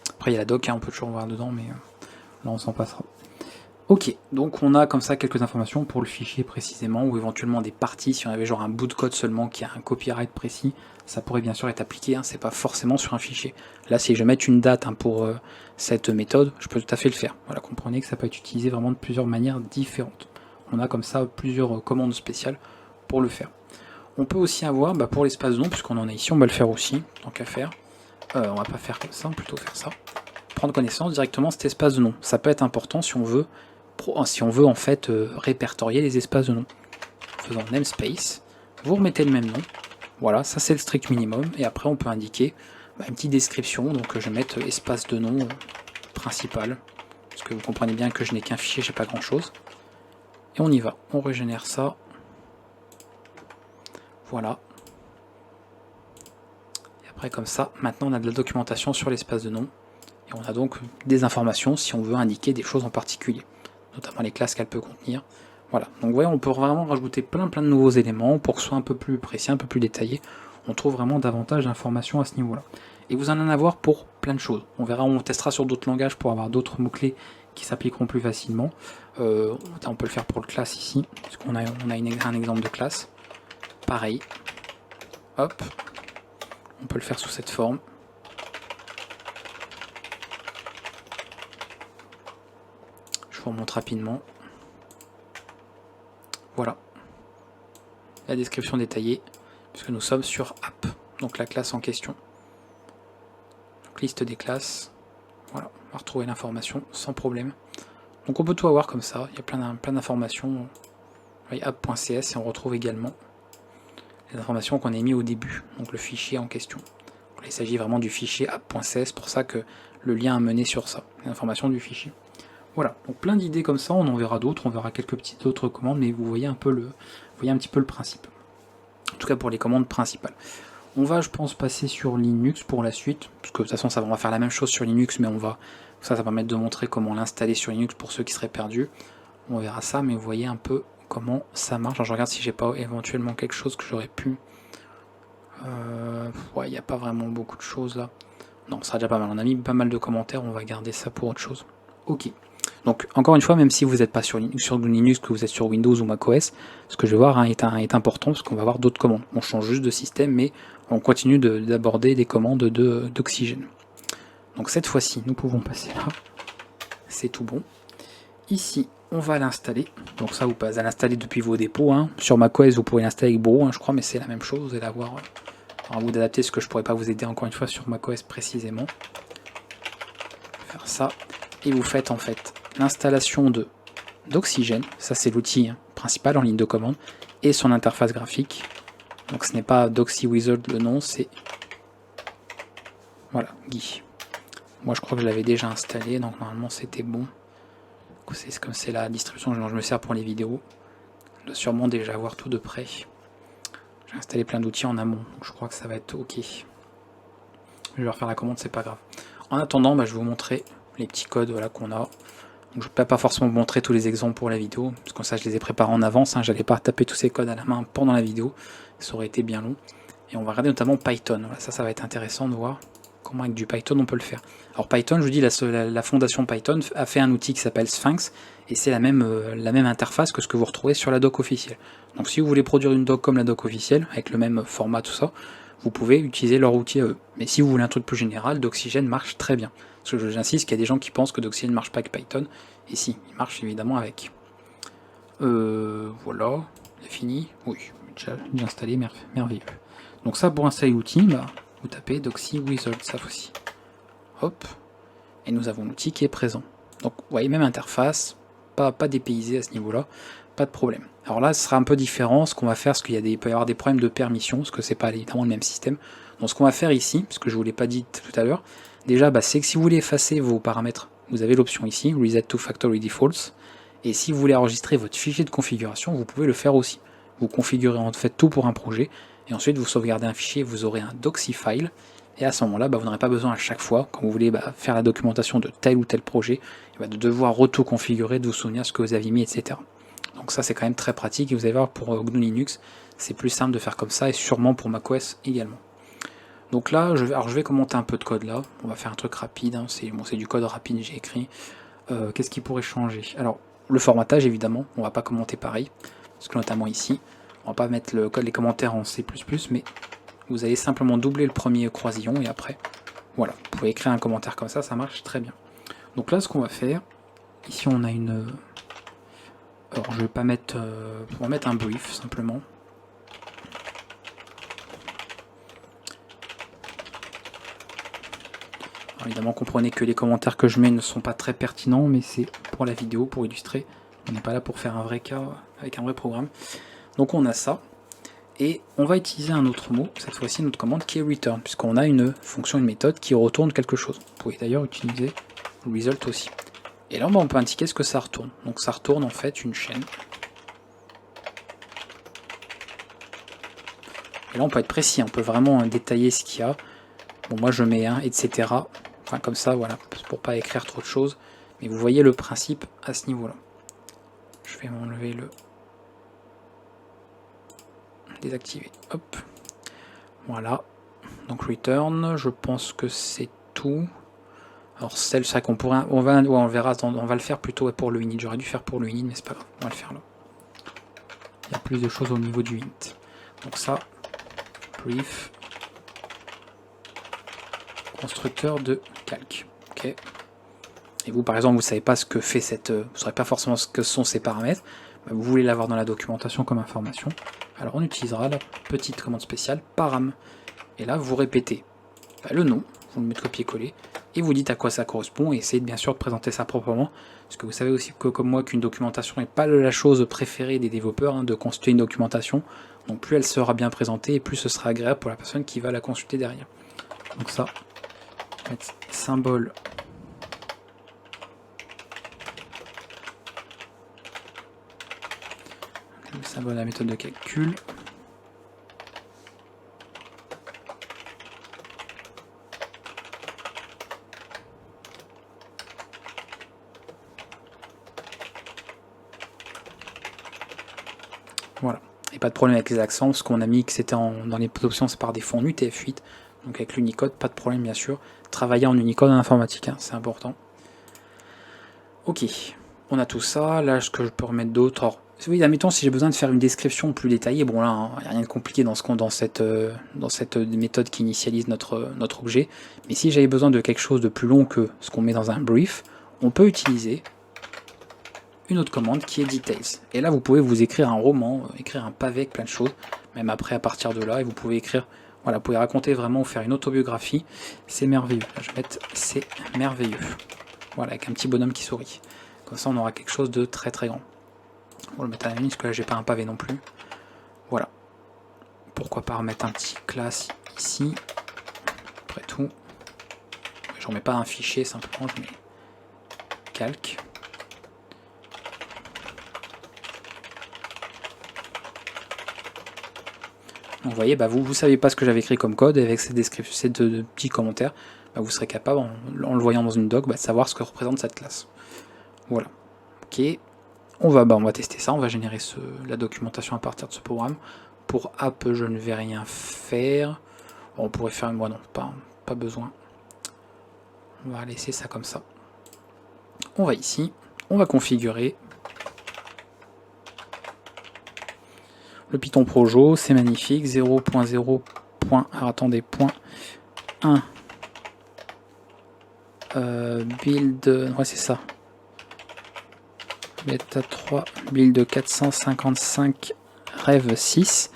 Après, il y a la doc, hein, on peut toujours voir dedans, mais là, on s'en passera. Ok, donc on a comme ça quelques informations pour le fichier précisément, ou éventuellement des parties, si on avait genre un bout de code seulement qui a un copyright précis, ça pourrait bien sûr être appliqué, hein, c'est pas forcément sur un fichier. Là, si je mets une date pour cette méthode, je peux tout à fait le faire. Voilà, comprenez que ça peut être utilisé vraiment de plusieurs manières différentes. On a comme ça plusieurs commandes spéciales pour le faire. On peut aussi avoir, pour l'espace de nom, puisqu'on en a ici, on va le faire aussi, tant qu'à faire. On va pas faire comme ça, plutôt faire ça. Prendre connaissance directement de cet espace de nom. Ça peut être important si on veut en fait répertorier les espaces de nom. En faisant namespace, vous remettez le même nom. Voilà, ça c'est le strict minimum. Et après on peut indiquer une petite description. Donc je vais mettre espace de nom principal. Parce que vous comprenez bien que je n'ai qu'un fichier, j'ai pas grand chose. Et on y va, on régénère ça. Voilà. Et après comme ça, maintenant on a de la documentation sur l'espace de nom. Et on a donc des informations si on veut indiquer des choses en particulier, notamment les classes qu'elle peut contenir. Voilà, donc vous voyez, on peut vraiment rajouter plein de nouveaux éléments pour que ce soit un peu plus précis, un peu plus détaillé. On trouve vraiment davantage d'informations à ce niveau-là. Et vous allez en avoir pour plein de choses. On verra, on testera sur d'autres langages pour avoir d'autres mots-clés qui s'appliqueront plus facilement. On peut le faire pour le classe ici, parce qu'on a un exemple de classe. Pareil. Hop. On peut le faire sous cette forme. Je vous remonte rapidement. Voilà. La description détaillée, puisque nous sommes sur app, donc la classe en question. Donc liste des classes. Voilà, on va retrouver l'information sans problème. Donc on peut tout avoir comme ça, il y a plein d'informations. App.cs et on retrouve également les informations qu'on a mis au début, donc le fichier en question. Donc, il s'agit vraiment du fichier app.cs, pour ça que le lien a mené sur ça, les informations du fichier. Voilà, donc plein d'idées comme ça, on en verra d'autres, on verra quelques petites autres commandes, mais vous voyez un petit peu le principe. En tout cas pour les commandes principales. On va, je pense, passer sur Linux pour la suite, parce que de toute façon, on va faire la même chose sur Linux, mais ça va permettre de montrer comment l'installer sur Linux pour ceux qui seraient perdus. On verra ça, mais vous voyez un peu comment ça marche. Alors, je regarde si j'ai pas éventuellement quelque chose que j'aurais pu. Ouais, il n'y a pas vraiment beaucoup de choses là. Non, ça sera déjà pas mal. On a mis pas mal de commentaires, on va garder ça pour autre chose. Ok. Donc, encore une fois, même si vous n'êtes pas sur Linux, que vous êtes sur Windows ou macOS, ce que je vais voir est important, parce qu'on va avoir d'autres commandes. On change juste de système, mais on continue d'aborder des commandes d'Oxygène. Donc cette fois-ci, nous pouvons passer là. C'est tout bon. Ici, on va l'installer. Donc ça, vous pouvez l'installer depuis vos dépôts. Hein. Sur macOS, vous pourrez l'installer avec Bro, je crois, mais c'est la même chose. Vous allez avoir à vous d'adapter, ce que je ne pourrais pas vous aider encore une fois sur macOS précisément. Faire ça. Et vous faites en fait l'installation d'Oxygène. Ça, c'est l'outil principal en ligne de commande. Et son interface graphique. Donc ce n'est pas DoxyWizard le nom, c'est... Voilà, Guy. Moi, je crois que je l'avais déjà installé, donc normalement c'était bon. C'est comme c'est la distribution dont je me sers pour les vidéos. Je dois sûrement déjà avoir tout de près. J'ai installé plein d'outils en amont, donc je crois que ça va être ok. Je vais refaire la commande, c'est pas grave. En attendant, je vais vous montrer les petits codes qu'on a. Donc, je ne peux pas forcément vous montrer tous les exemples pour la vidéo, parce que ça je les ai préparés en avance. J'allais pas taper tous ces codes à la main pendant la vidéo, ça aurait été bien long. Et on va regarder notamment Python. Voilà, ça va être intéressant de voir comment avec du Python on peut le faire. Alors Python, je vous dis, la fondation Python a fait un outil qui s'appelle Sphinx, et c'est la même interface que ce que vous retrouvez sur la doc officielle. Donc si vous voulez produire une doc comme la doc officielle, avec le même format, tout ça, vous pouvez utiliser leur outil à eux. Mais si vous voulez un truc plus général, Doxygen marche très bien. Parce que j'insiste qu'il y a des gens qui pensent que Doxygen ne marche pas avec Python, et si, il marche évidemment avec. Voilà, c'est fini. Oui, déjà installé, merveilleux. Donc ça, pour installer l'outil, bah, vous tapez Doxy Wizard, ça aussi. Hop, et nous avons l'outil qui est présent. Donc vous voyez, même interface, pas dépaysé à ce niveau-là, pas de problème. Alors là, ce sera un peu différent, ce qu'on va faire, parce qu'il peut y avoir des problèmes de permission, parce que c'est pas évidemment le même système. Donc ce qu'on va faire ici, parce que je ne vous l'ai pas dit tout à l'heure, déjà, bah, c'est que si vous voulez effacer vos paramètres, vous avez l'option ici, Reset to Factory Defaults, et si vous voulez enregistrer votre fichier de configuration, vous pouvez le faire aussi. Vous configurez en fait tout pour un projet, et ensuite vous sauvegardez un fichier, vous aurez un Doxy file, et à ce moment-là, bah, vous n'aurez pas besoin à chaque fois, quand vous voulez faire la documentation de tel ou tel projet, de devoir reto-configurer, de vous souvenir ce que vous aviez mis, etc. Donc ça c'est quand même très pratique, et vous allez voir pour GNU Linux, c'est plus simple de faire comme ça, et sûrement pour macOS également. Donc là, je vais commenter un peu de code là, on va faire un truc rapide, hein. C'est du code rapide, j'ai écrit. Qu'est-ce qui pourrait changer? Alors, le formatage évidemment, on va pas commenter pareil, parce que notamment ici, on va pas mettre les commentaires en C++, mais vous allez simplement doubler le premier croisillon, et après, voilà, vous pouvez écrire un commentaire comme ça marche très bien. Donc là, ce qu'on va faire, ici on a une... Alors je vais pas mettre... on va mettre un brief, simplement. Alors, évidemment, comprenez que les commentaires que je mets ne sont pas très pertinents, mais c'est pour la vidéo, pour illustrer. On n'est pas là pour faire un vrai cas avec un vrai programme. Donc on a ça. Et on va utiliser un autre mot, cette fois-ci une autre commande qui est return, puisqu'on a une fonction, une méthode qui retourne quelque chose. Vous pouvez d'ailleurs utiliser result aussi. Et là on peut indiquer ce que ça retourne. Donc ça retourne en fait une chaîne. Et là on peut être précis, on peut vraiment détailler ce qu'il y a. Bon moi je mets un, etc. Enfin comme ça, voilà, pour pas écrire trop de choses. Mais vous voyez le principe à ce niveau-là. Je vais m'enlever le... désactiver. Hop. Voilà. Donc return, je pense que c'est tout. Alors celle, c'est vrai qu'on pourrait... on verra, attends, on va le faire plutôt pour le init. J'aurais dû faire pour le init, mais c'est pas grave. On va le faire là. Il y a plus de choses au niveau du init. Donc ça, brief, constructeur de calque. Ok. Et vous, par exemple, vous ne savez pas ce que fait cette... vous ne saurez pas forcément ce que sont ces paramètres. Vous voulez l'avoir dans la documentation comme information. Alors on utilisera la petite commande spéciale param. Et là, vous répétez le nom, vous le mettez copier-coller, et vous dites à quoi ça correspond, et essayez bien sûr de présenter ça proprement, parce que vous savez aussi que comme moi qu'une documentation n'est pas la chose préférée des développeurs, hein, de consulter une documentation, donc plus elle sera bien présentée, et plus ce sera agréable pour la personne qui va la consulter derrière. Donc ça, on va mettre symbole le symbole de la méthode de calcul. Voilà, et pas de problème avec les accents, parce qu'on a mis que c'était dans les options, c'est par défaut en UTF-8, donc avec l'Unicode, pas de problème bien sûr. Travailler en Unicode en informatique, hein, c'est important. Ok, on a tout ça, là ce que je peux remettre d'autre. Alors, oui, admettons si j'ai besoin de faire une description plus détaillée, bon là, il n'y a rien de compliqué dans cette méthode qui initialise notre objet, mais si j'avais besoin de quelque chose de plus long que ce qu'on met dans un brief, on peut utiliser une autre commande qui est details. Et là vous pouvez vous écrire un roman, écrire un pavé avec plein de choses, même après à partir de là, et vous pouvez écrire, voilà, vous pouvez raconter vraiment ou faire une autobiographie, c'est merveilleux. Là je vais mettre c'est merveilleux. Voilà, avec un petit bonhomme qui sourit. Comme ça on aura quelque chose de très très grand. On va le mettre à la ligne parce que là j'ai pas un pavé non plus. Voilà. Pourquoi pas remettre un petit classe ici. Après tout. Je remets pas un fichier simplement, je mets calque. Donc vous voyez, vous savez pas ce que j'avais écrit comme code, et avec ces descriptions, ces deux petits commentaires, vous serez capable, en le voyant dans une doc, de savoir ce que représente cette classe. Voilà. Ok. On va tester ça, on va générer la documentation à partir de ce programme. Pour app, je ne vais rien faire. Bon, on pourrait faire une... non, pas besoin. On va laisser ça comme ça. On va ici, on va configurer le Python Projo, c'est magnifique, 0.0 point, alors attendez, point 1, build, ouais c'est ça, bêta 3, build 455, rêve 6,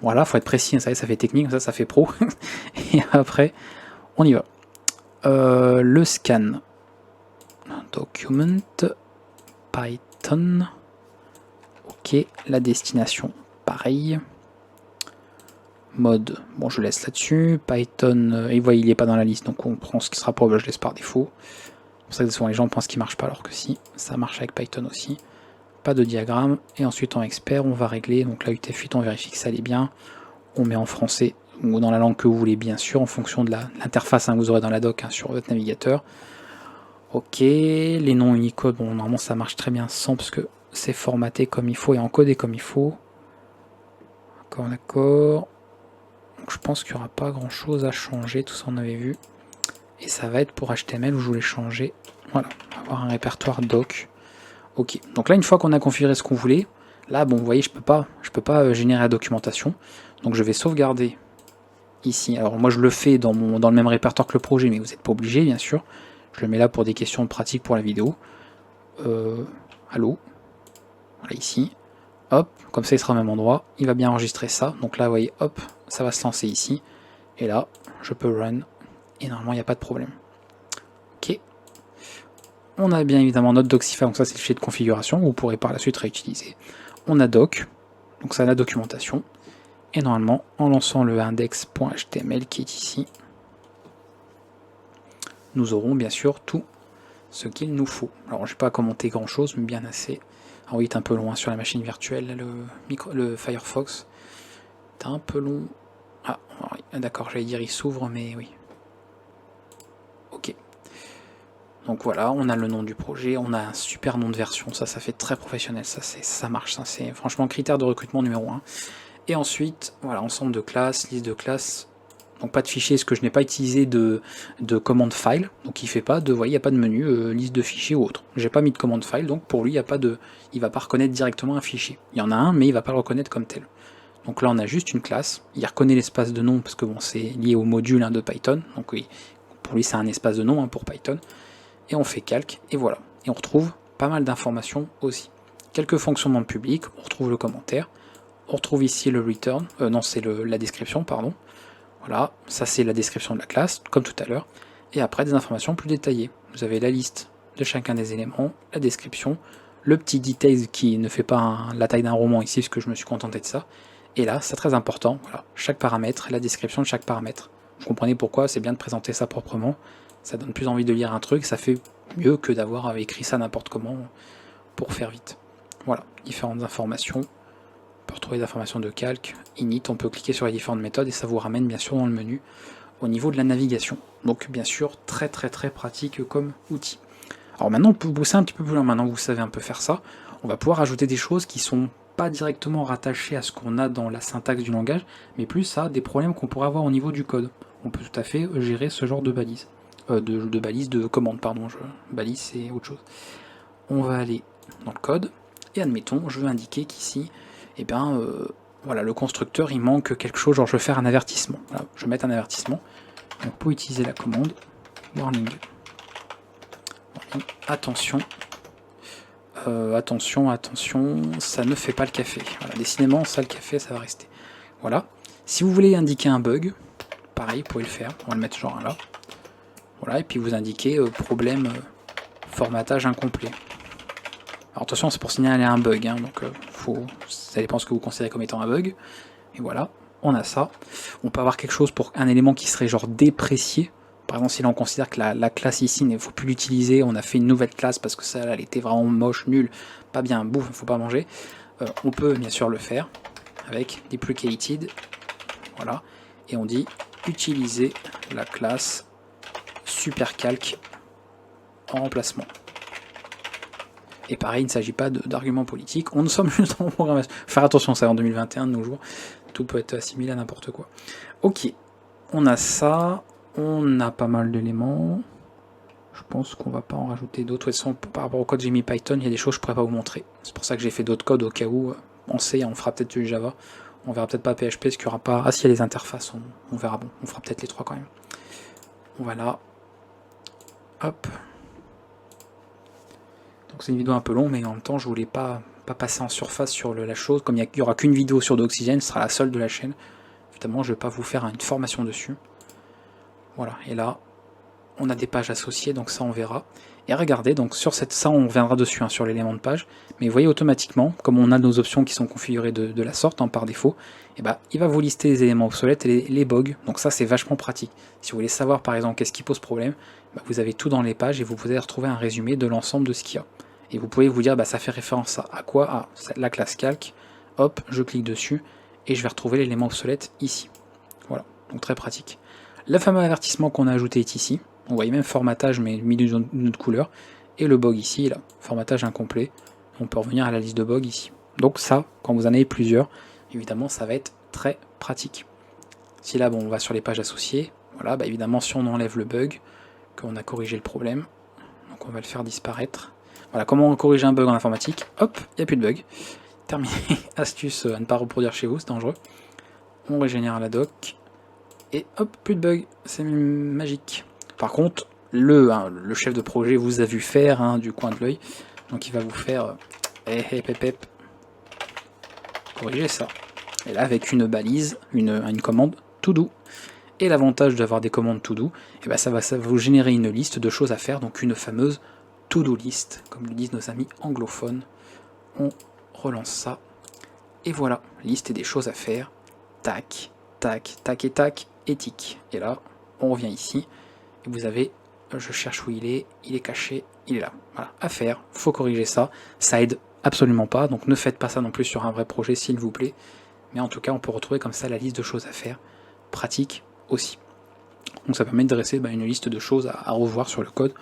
voilà, faut être précis, ça fait technique, ça fait pro, et après, on y va. Le scan, document, Python, ok, la destination, pareil, mode, bon je laisse là-dessus, Python, et voyez il n'est pas dans la liste, donc on prend ce qui sera probable, je laisse par défaut. C'est pour ça que souvent les gens pensent qu'il ne marche pas, alors que si, ça marche avec Python aussi. Pas de diagramme, et ensuite en expert, on va régler, donc là UTF-8, on vérifie que ça allait bien, on met en français, ou dans la langue que vous voulez bien sûr, en fonction de l'interface que vous aurez dans la doc sur votre navigateur. Ok, les noms Unicode, bon normalement ça marche très bien sans, parce que c'est formaté comme il faut et encodé comme il faut. D'accord. Donc je pense qu'il n'y aura pas grand chose à changer, tout ça on avait vu. Et ça va être pour HTML où je voulais changer. Voilà, on va avoir un répertoire doc. Ok, donc là une fois qu'on a configuré ce qu'on voulait, là bon vous voyez je peux pas générer la documentation. Donc je vais sauvegarder ici. Alors moi je le fais dans le même répertoire que le projet, mais vous n'êtes pas obligé bien sûr. Je le mets là pour des questions pratiques pour la vidéo. Allô, voilà ici. Hop, comme ça il sera au même endroit. Il va bien enregistrer ça. Donc là vous voyez, hop, ça va se lancer ici. Et là, je peux run. Et normalement il n'y a pas de problème. Ok. On a bien évidemment notre Doxify, donc ça c'est le fichier de configuration, vous pourrez par la suite réutiliser. On a doc, donc ça a la documentation. Et normalement, en lançant le index.html qui est ici, nous aurons bien sûr tout ce qu'il nous faut. Alors je n'ai pas commenté grand chose, mais bien assez. Ah oui, il est un peu loin sur la machine virtuelle, le Firefox. C'est un peu long. Ah oui, d'accord, j'allais dire il s'ouvre, mais oui. Ok. Donc voilà, on a le nom du projet, on a un super nom de version, ça fait très professionnel, ça marche, ça c'est franchement critère de recrutement numéro 1. Et ensuite, voilà, ensemble de classes, liste de classes, donc pas de fichier, ce que je n'ai pas utilisé de commande file, donc il fait pas de, vous voyez, il n'y a pas de menu, liste de fichiers ou autre. J'ai pas mis de commande file, donc pour lui, il va pas reconnaître directement un fichier. Il y en a un, mais il va pas le reconnaître comme tel. Donc là, on a juste une classe, il reconnaît l'espace de nom, parce que bon, c'est lié au module de Python, donc oui, pour lui c'est un espace de nom pour Python. Et on fait calque, et voilà. Et on retrouve pas mal d'informations aussi. Quelques fonctions dans le public, on retrouve le commentaire, on retrouve ici le return, non c'est la description, pardon. Voilà, ça c'est la description de la classe, comme tout à l'heure. Et après des informations plus détaillées. Vous avez la liste de chacun des éléments, la description, le petit detail qui ne fait pas la taille d'un roman ici, parce que je me suis contenté de ça. Et là, c'est très important, voilà, chaque paramètre, la description de chaque paramètre. Vous comprenez pourquoi c'est bien de présenter ça proprement. Ça donne plus envie de lire un truc, ça fait mieux que d'avoir écrit ça n'importe comment pour faire vite. Voilà, différentes informations. On peut retrouver des informations de calque, init, on peut cliquer sur les différentes méthodes et ça vous ramène bien sûr dans le menu au niveau de la navigation. Donc bien sûr, très pratique comme outil. Alors maintenant, on peut pousser un petit peu plus loin, maintenant que vous savez un peu faire ça, on va pouvoir ajouter des choses qui sont pas directement rattachées à ce qu'on a dans la syntaxe du langage, mais plus à des problèmes qu'on pourrait avoir au niveau du code. On peut tout à fait gérer ce genre de balises. De commande, pardon, balise c'est autre chose. On va aller dans le code, et admettons, je veux indiquer qu'ici, eh bien, voilà, le constructeur, il manque quelque chose, genre je veux faire un avertissement. Voilà, je vais mettre un avertissement. Donc pour utiliser la commande, warning. Attention, attention, ça ne fait pas le café. Voilà, décidément, ça, le café, ça va rester. Voilà. Si vous voulez indiquer un bug, pareil, vous pouvez le faire. On va le mettre genre là. Voilà, et puis vous indiquez problème formatage incomplet. Alors attention, c'est pour signaler un bug, hein, donc ça dépend de ce que vous considérez comme étant un bug. Et voilà, on a ça. On peut avoir quelque chose pour un élément qui serait genre déprécié. Par exemple, si là on considère que la classe ici il ne faut plus l'utiliser, on a fait une nouvelle classe parce que ça elle était vraiment moche, nulle, pas bien, bouffe, faut pas manger. On peut bien sûr le faire avec deprecated, voilà, et on dit utiliser la classe supercalc en remplacement. Et pareil, il ne s'agit pas d'arguments politiques, on ne sommes juste en programmation. Faire attention, ça en 2021 de nos jours, tout peut être assimilé à n'importe quoi. Ok, on a ça, on a pas mal d'éléments. Je pense qu'on va pas en rajouter d'autres. De toute façon, par rapport au code j'ai mis Python, il y a des choses que je pourrais pas vous montrer. C'est pour ça que j'ai fait d'autres codes au cas où. On sait, on fera peut-être du Java. On verra peut-être pas PHP, parce qu'il n'y aura pas... Ah si, il y a les interfaces, on verra, bon, on fera peut-être les 3 quand même. Voilà. Hop. Donc c'est une vidéo un peu longue, mais en même temps, je voulais pas passer en surface sur la chose. Comme il n'y aura qu'une vidéo sur Doxygen, ce sera la seule de la chaîne. Évidemment, je ne vais pas vous faire une formation dessus. Voilà, et là, on a des pages associées, donc ça on verra. Et regardez, donc sur ça on reviendra dessus, sur l'élément de page, mais vous voyez automatiquement, comme on a nos options qui sont configurées de la sorte, par défaut, et il va vous lister les éléments obsolètes et les bugs, donc ça c'est vachement pratique. Si vous voulez savoir par exemple qu'est-ce qui pose problème, vous avez tout dans les pages et vous pouvez retrouver un résumé de l'ensemble de ce qu'il y a. Et vous pouvez vous dire, ça fait référence à quoi? À la classe calque, hop, je clique dessus, et je vais retrouver l'élément obsolète ici. Voilà, donc très pratique. Le fameux avertissement qu'on a ajouté est ici. On voit même formatage mais mis d'une autre couleur. Et le bug ici, là, formatage incomplet. On peut revenir à la liste de bugs ici. Donc ça, quand vous en avez plusieurs, évidemment ça va être très pratique. Si là, on va sur les pages associées, voilà, évidemment si on enlève le bug, qu'on a corrigé le problème, donc on va le faire disparaître. Voilà, comment on corrige un bug en informatique? Hop, il n'y a plus de bug. Terminé. Astuce à ne pas reproduire chez vous, c'est dangereux. On régénère la doc. Et hop, plus de bug, c'est magique. Par contre, le chef de projet vous a vu faire du coin de l'œil, donc il va vous faire corriger ça. Et là, avec une balise, une commande to do. Et l'avantage d'avoir des commandes to do, ça va vous générer une liste de choses à faire, donc une fameuse to do list, comme le disent nos amis anglophones. On relance ça. Et voilà, liste et des choses à faire. Tac, tac, tac et tac. Éthique. Et là, on revient ici, et vous avez, je cherche où il est caché, il est là. Voilà, à faire, faut corriger ça, ça aide absolument pas, donc ne faites pas ça non plus sur un vrai projet s'il vous plaît, mais en tout cas on peut retrouver comme ça la liste de choses à faire, pratique aussi. Donc ça permet de dresser une liste de choses à revoir sur le code,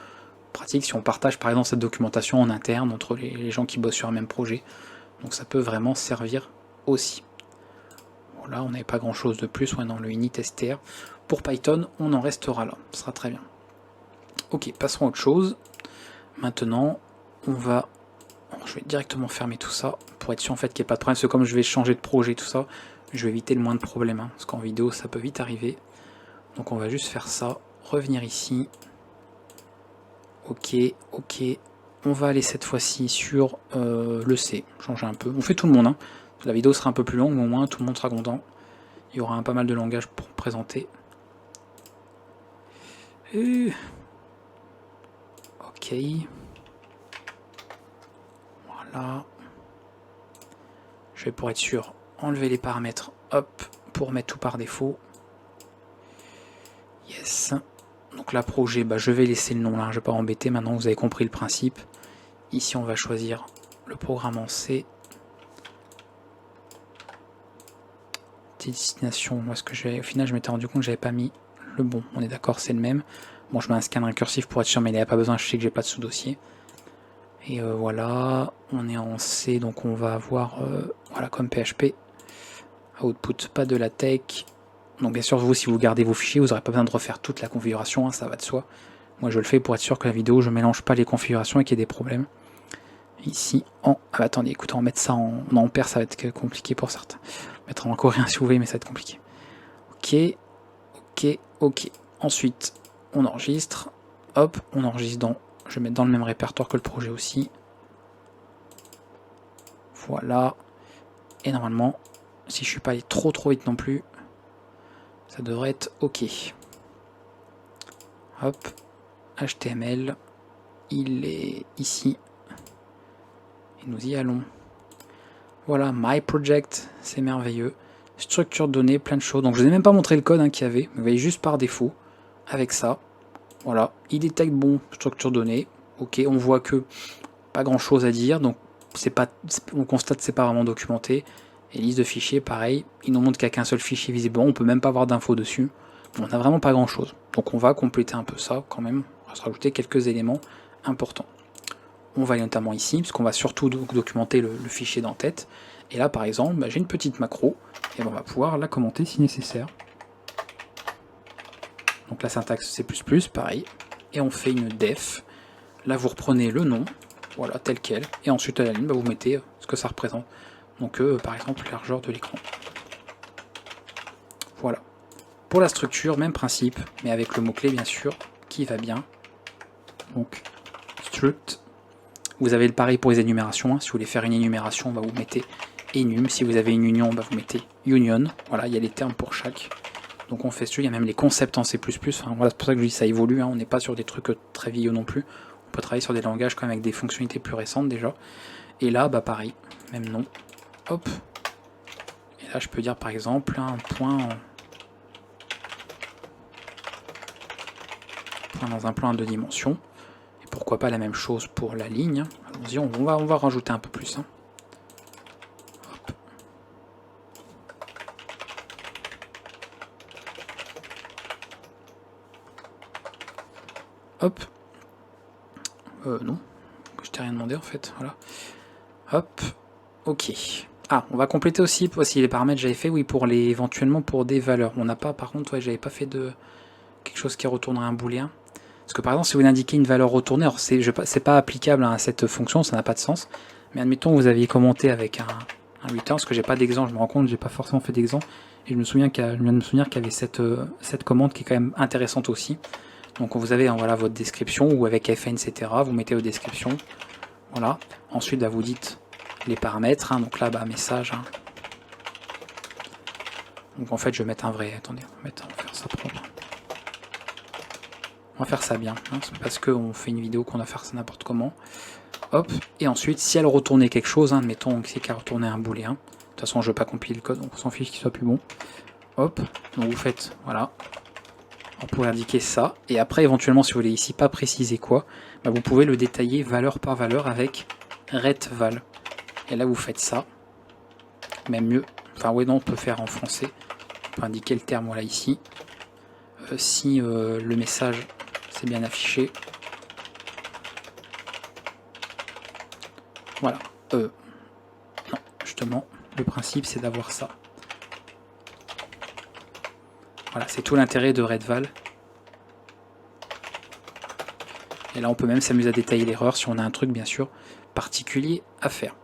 pratique si on partage par exemple cette documentation en interne entre les gens qui bossent sur un même projet, donc ça peut vraiment servir aussi. Là, on n'avait pas grand chose de plus dans le init str. Pour Python, on en restera là, ce sera très bien. Ok, passons à autre chose. Maintenant, on va... je vais directement fermer tout ça, pour être sûr en fait qu'il n'y ait pas de problème, parce que comme je vais changer de projet, tout ça, je vais éviter le moins de problèmes, parce qu'en vidéo, ça peut vite arriver. Donc on va juste faire ça, revenir ici. Ok, ok. On va aller cette fois-ci sur le C, changer un peu. On fait tout le monde, La vidéo sera un peu plus longue, mais au moins tout le monde sera content. Il y aura pas mal de langage pour présenter. Ok. Voilà. Je vais pour être sûr enlever les paramètres, hop, pour mettre tout par défaut. Yes. Donc là, projet, je vais laisser le nom là, je ne vais pas embêter, maintenant vous avez compris le principe. Ici, on va choisir le programme en C. Destination, moi ce que je vais, au final je m'étais rendu compte que j'avais pas mis le bon, on est d'accord, c'est le même. Bon, je mets un scan récursif pour être sûr, mais il n'y a pas besoin, je sais que j'ai pas de sous-dossier. Et voilà, on est en C, donc on va avoir, voilà, comme PHP, output, pas de la tech. Donc bien sûr, vous, si vous gardez vos fichiers, vous n'aurez pas besoin de refaire toute la configuration, ça va de soi. Moi je le fais pour être sûr que la vidéo, je mélange pas les configurations et qu'il y ait des problèmes. Ici, attendez, écoutez, on va mettre ça en ampère, ça va être compliqué pour certains. Mettre en coréen si vous voulez, mais ça va être compliqué. Ok, ok, ok. Ensuite, on enregistre. Hop, on enregistre dans... Je vais mettre dans le même répertoire que le projet aussi. Voilà. Et normalement, si je suis pas allé trop vite non plus, ça devrait être ok. Hop, HTML, il est ici. Et nous y allons. Voilà, My Project, c'est merveilleux. Structure de données, plein de choses. Donc je vous ai même pas montré le code qu'il y avait. Vous voyez juste par défaut, avec ça. Voilà, il détecte bon, structure de données. Ok, on voit que pas grand chose à dire. Donc on constate que c'est pas vraiment documenté. Et liste de fichiers, pareil, il nous montre qu'il n'y a qu'un seul fichier visible. On peut même pas avoir d'infos dessus. Bon, on n'a vraiment pas grand chose. Donc on va compléter un peu ça quand même. On va se rajouter quelques éléments importants. On va aller notamment ici, puisqu'on va surtout documenter le fichier d'en-tête. Et là, par exemple, j'ai une petite macro, et on va pouvoir la commenter si nécessaire. Donc la syntaxe C++, pareil. Et on fait une def. Là, vous reprenez le nom, voilà, tel quel. Et ensuite, à la ligne, vous mettez ce que ça représente. Donc, par exemple, largeur de l'écran. Pour la structure, même principe, mais avec le mot-clé bien sûr, qui va bien. Donc, struct. Vous avez le pareil pour les énumérations. Hein. Si vous voulez faire une énumération, bah, vous mettez enum. Si vous avez une union, bah, vous mettez union. Voilà, il y a les termes pour chaque. Donc on fait ça, il y a même les concepts en C++. Enfin, voilà, c'est pour ça que je dis ça évolue. Hein. On n'est pas sur des trucs très vieux non plus. On peut travailler sur des langages quand même avec des fonctionnalités plus récentes déjà. Et là, bah pareil, même nom. Hop. Et là, je peux dire par exemple un point dans un plan à 2 dimensions. Et pourquoi pas la même chose pour la ligne. Allons-y, on va rajouter un peu plus. Hein. Hop. Non. Je t'ai rien demandé en fait. Voilà. Hop. Ok. Ah, on va compléter aussi, voici les paramètres que j'avais fait, oui, pour les éventuellement pour des valeurs. On n'a pas, par contre, ouais, j'avais pas fait de quelque chose qui retournerait un booléen. Parce que par exemple, si vous indiquez une valeur retournée, alors c'est pas applicable à cette fonction, ça n'a pas de sens. Mais admettons que vous aviez commenté avec un return, parce que j'ai pas d'exemple, je me rends compte, j'ai pas forcément fait d'exemple. Et je viens de me souvenir qu'il y avait cette commande qui est quand même intéressante aussi. Donc vous avez voilà, votre description, ou avec fn, etc. Vous mettez vos descriptions. Voilà. Ensuite, bah, vous dites les paramètres. Hein. Donc là, bah, message. Hein. Donc en fait, je vais mettre un vrai. Attendez, on va faire ça propre. On va faire ça bien. Hein. C'est parce qu'on fait une vidéo qu'on va faire ça n'importe comment. Hop. Et ensuite, si elle retournait quelque chose, hein, admettons que c'est qu'elle retournait un booléen. De toute façon, je ne vais pas compiler le code, donc on s'en fiche qu'il soit plus bon. Hop. Donc vous faites, voilà. On pourrait indiquer ça. Et après, éventuellement, si vous voulez ici pas préciser quoi, bah, vous pouvez le détailler valeur par valeur avec retval. Et là, vous faites ça. Même mieux. Enfin, ouais, non, on peut faire en français. On peut indiquer le terme, voilà, ici. Si le message c'est bien affiché. Voilà. Non, justement, le principe, c'est d'avoir ça. Voilà, c'est tout l'intérêt de retval. Et là, on peut même s'amuser à détailler l'erreur si on a un truc, bien sûr, particulier à faire.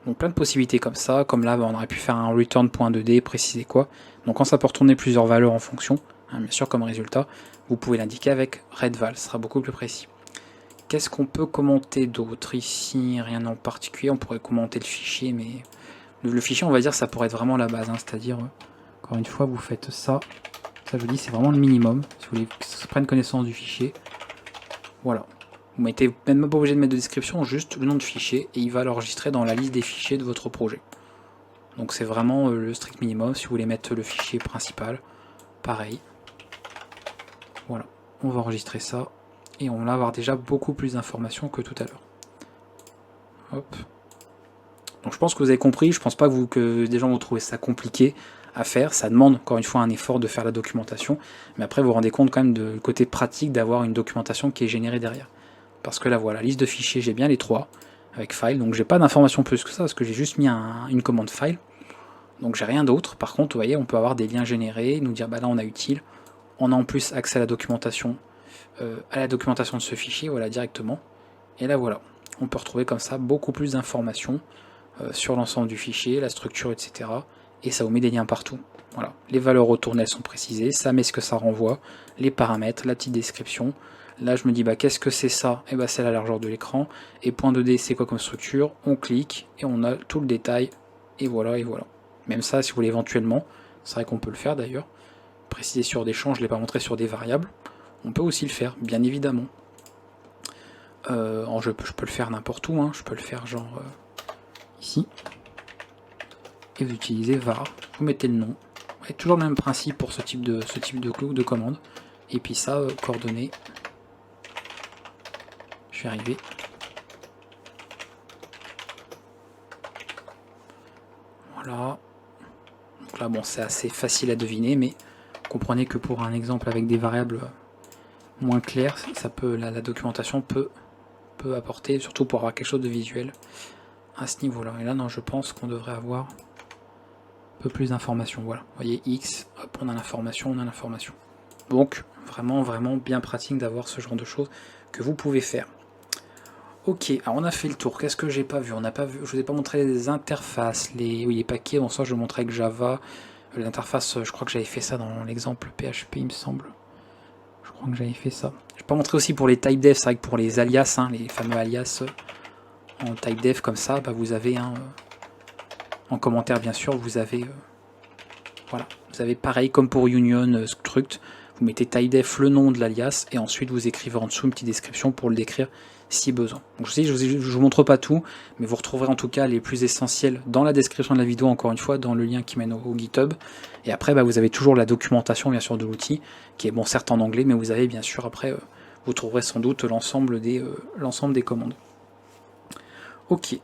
Donc plein de possibilités comme ça, comme là, on aurait pu faire un return.2d, préciser quoi. Donc quand ça peut retourner plusieurs valeurs en fonction, hein, bien sûr comme résultat, vous pouvez l'indiquer avec retval, ce sera beaucoup plus précis. Qu'est-ce qu'on peut commenter d'autre ici? Rien en particulier, on pourrait commenter le fichier, mais le fichier, on va dire, ça pourrait être vraiment la base, hein, c'est-à-dire, encore une fois, vous faites ça, ça je vous dis, c'est vraiment le minimum, si vous voulez que ça prenne connaissance du fichier. Voilà. Vous mettez même pas obligé de mettre de description, juste le nom de fichier, et il va l'enregistrer dans la liste des fichiers de votre projet. Donc c'est vraiment le strict minimum. Si vous voulez mettre le fichier principal, pareil. Voilà, on va enregistrer ça, et on va avoir déjà beaucoup plus d'informations que tout à l'heure. Hop. Donc je pense que vous avez compris, je pense pas que des gens vont trouver ça compliqué à faire, ça demande encore une fois un effort de faire la documentation, mais après vous vous rendez compte quand même du côté pratique d'avoir une documentation qui est générée derrière. Parce que là voilà, liste de fichiers, j'ai bien les trois, avec file, donc j'ai pas d'informations plus que ça, parce que j'ai juste mis une commande file, donc j'ai rien d'autre. Par contre, vous voyez, on peut avoir des liens générés, nous dire bah là on a utile, on a en plus accès à la documentation de ce fichier, voilà, directement, et là voilà, on peut retrouver comme ça beaucoup plus d'informations sur l'ensemble du fichier, la structure, etc. Et ça vous met des liens partout. Voilà. Les valeurs retournées sont précisées, ça met ce que ça renvoie, les paramètres, la petite description. Là je me dis bah qu'est-ce que c'est ça? Et bah c'est la largeur de l'écran. Et .2d c'est quoi comme structure? On clique et on a tout le détail. Et voilà, et voilà. Même ça si vous voulez éventuellement, c'est vrai qu'on peut le faire d'ailleurs. Préciser sur des champs, je ne l'ai pas montré sur des variables. On peut aussi le faire, bien évidemment. Je peux le faire n'importe où, hein. Je peux le faire genre ici. Et vous utilisez var, vous mettez le nom. Ouais, toujours le même principe pour ce type de commande. Et puis ça, coordonnées. Je vais arriver. Voilà. Donc là, bon, c'est assez facile à deviner, mais comprenez que pour un exemple avec des variables moins claires, la documentation peut apporter, surtout pour avoir quelque chose de visuel à ce niveau-là. Et là, non, je pense qu'on devrait avoir un peu plus d'informations. Voilà, vous voyez X, hop, on a l'information, Donc, vraiment bien pratique d'avoir ce genre de choses que vous pouvez faire. Ok, alors on a fait le tour. Qu'est-ce que j'ai pas vu? On n'a pas vu. Je vous ai pas montré les interfaces, les paquets. Bon, ça, je vous montrais avec Java. L'interface, je crois que j'avais fait ça dans l'exemple PHP, il me semble. Je crois que j'avais fait ça. Je vais pas montrer aussi pour les typedef, c'est vrai que pour les alias, hein, les fameux alias en typedef comme ça, bah, vous avez en commentaire bien sûr, vous avez voilà, vous avez pareil comme pour Union Struct, vous mettez typedef le nom de l'alias et ensuite vous écrivez en dessous une petite description pour le décrire si besoin. Donc je vous montre pas tout, mais vous retrouverez en tout cas les plus essentiels dans la description de la vidéo, encore une fois, dans le lien qui mène au GitHub. Et après, bah, vous avez toujours la documentation bien sûr de l'outil, qui est bon certes en anglais, mais vous avez bien sûr après, vous trouverez sans doute l'ensemble des commandes. Ok,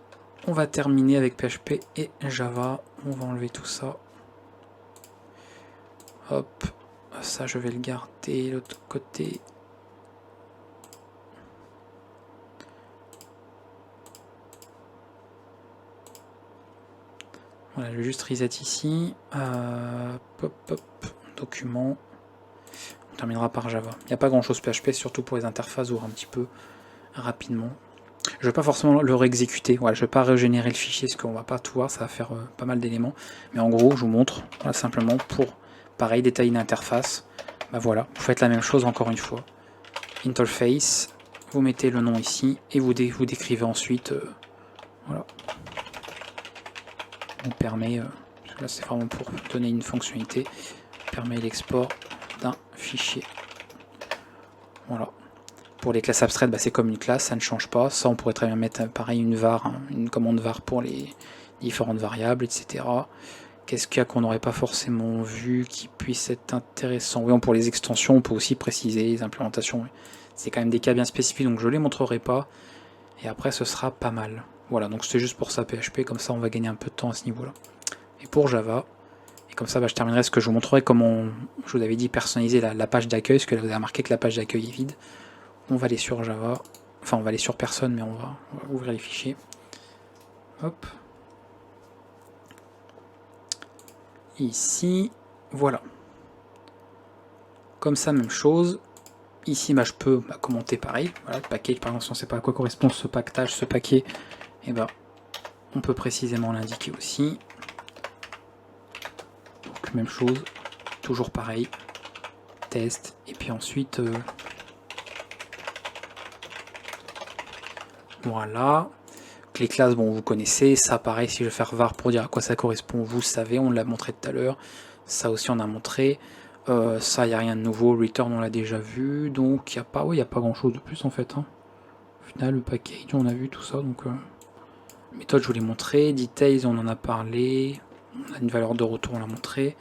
on va terminer avec PHP et Java. On va enlever tout ça. Hop, ça je vais le garder l'autre côté. Voilà, je vais juste reset ici. Pop, pop, document. On terminera par Java. Il n'y a pas grand chose PHP, surtout pour les interfaces, ouvre un petit peu rapidement. Je ne vais pas forcément le réexécuter. Voilà, je ne vais pas régénérer le fichier, parce qu'on va pas tout voir, ça va faire pas mal d'éléments. Mais en gros, je vous montre, voilà, simplement pour, pareil, détailler une interface. Bah voilà, vous faites la même chose encore une fois. Interface, vous mettez le nom ici, et vous décrivez ensuite, voilà. On permet, là c'est vraiment pour donner une fonctionnalité, permet l'export d'un fichier. Voilà. Pour les classes abstraites, bah, c'est comme une classe, ça ne change pas. Ça, on pourrait très bien mettre pareil une var, hein, une commande var pour les différentes variables, etc. Qu'est-ce qu'il y a qu'on n'aurait pas forcément vu qui puisse être intéressant? Oui, pour les extensions, on peut aussi préciser les implémentations. C'est quand même des cas bien spécifiques, donc je ne les montrerai pas. Et après, ce sera pas mal. Voilà, donc c'était juste pour ça PHP, comme ça on va gagner un peu de temps à ce niveau-là. Et pour Java, et comme ça bah, je terminerai ce que je vous montrerai comment, je vous avais dit, personnaliser la page d'accueil, parce que là vous avez remarqué que la page d'accueil est vide. On va aller sur Java, enfin on va aller sur personne, mais on va ouvrir les fichiers. Hop. Ici, voilà. Comme ça, même chose. Ici, bah, je peux commenter pareil. Voilà, le paquet, par exemple, si on ne sait pas à quoi correspond ce pactage, ce paquet, et ben on peut précisément l'indiquer aussi. Donc même chose, toujours pareil, test, et puis ensuite, voilà. Les classes, bon, vous connaissez, ça pareil, si je vais faire var pour dire à quoi ça correspond, vous savez, on l'a montré tout à l'heure, ça aussi on a montré, ça il n'y a rien de nouveau, return on l'a déjà vu, donc il n'y a pas grand chose de plus en fait. Hein. Au final, le package, on a vu tout ça, donc méthode je vous l'ai montré, details on en a parlé, on a une valeur de retour, on l'a montré.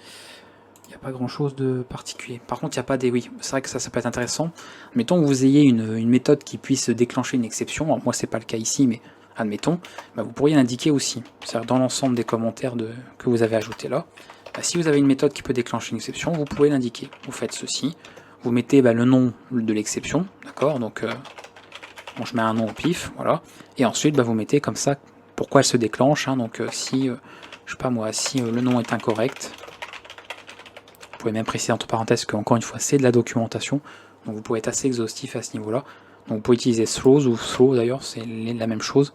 Il n'y a pas grand chose de particulier. Par contre, il n'y a pas des... Oui, c'est vrai que ça peut être intéressant. Mettons que vous ayez une méthode qui puisse déclencher une exception. Alors, moi, c'est pas le cas ici, mais admettons, bah, vous pourriez l'indiquer aussi. C'est-à-dire dans l'ensemble des commentaires que vous avez ajoutés là. Bah, si vous avez une méthode qui peut déclencher une exception, vous pouvez l'indiquer. Vous faites ceci. Vous mettez le nom de l'exception. D'accord. Donc, bon, je mets un nom au pif. Voilà. Et ensuite, vous mettez comme ça pourquoi elle se déclenche. Hein, donc, si, je sais pas moi, si le nom est incorrect... Vous pouvez même préciser entre parenthèses qu'encore une fois c'est de la documentation, donc vous pouvez être assez exhaustif à ce niveau-là. Donc vous pouvez utiliser throws ou throw d'ailleurs, c'est la même chose,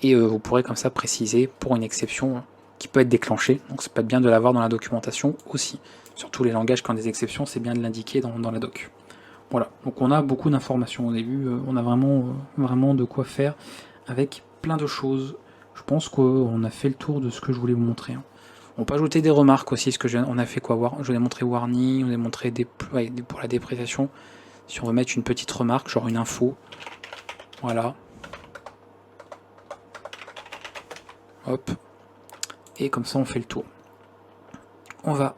et vous pourrez comme ça préciser pour une exception qui peut être déclenchée, donc ça peut être bien de l'avoir dans la documentation aussi. Sur tous les langages qui ont des exceptions, c'est bien de l'indiquer dans la doc. Voilà, donc on a beaucoup d'informations au début, on a vraiment de quoi faire avec plein de choses. Je pense qu'on a fait le tour de ce que je voulais vous montrer. Hein. On peut ajouter des remarques aussi, on a fait quoi? Je vous ai montré warning, on vous a montré pour la dépréciation. Si on veut mettre une petite remarque, genre une info, voilà. Hop. Et comme ça on fait le tour. On va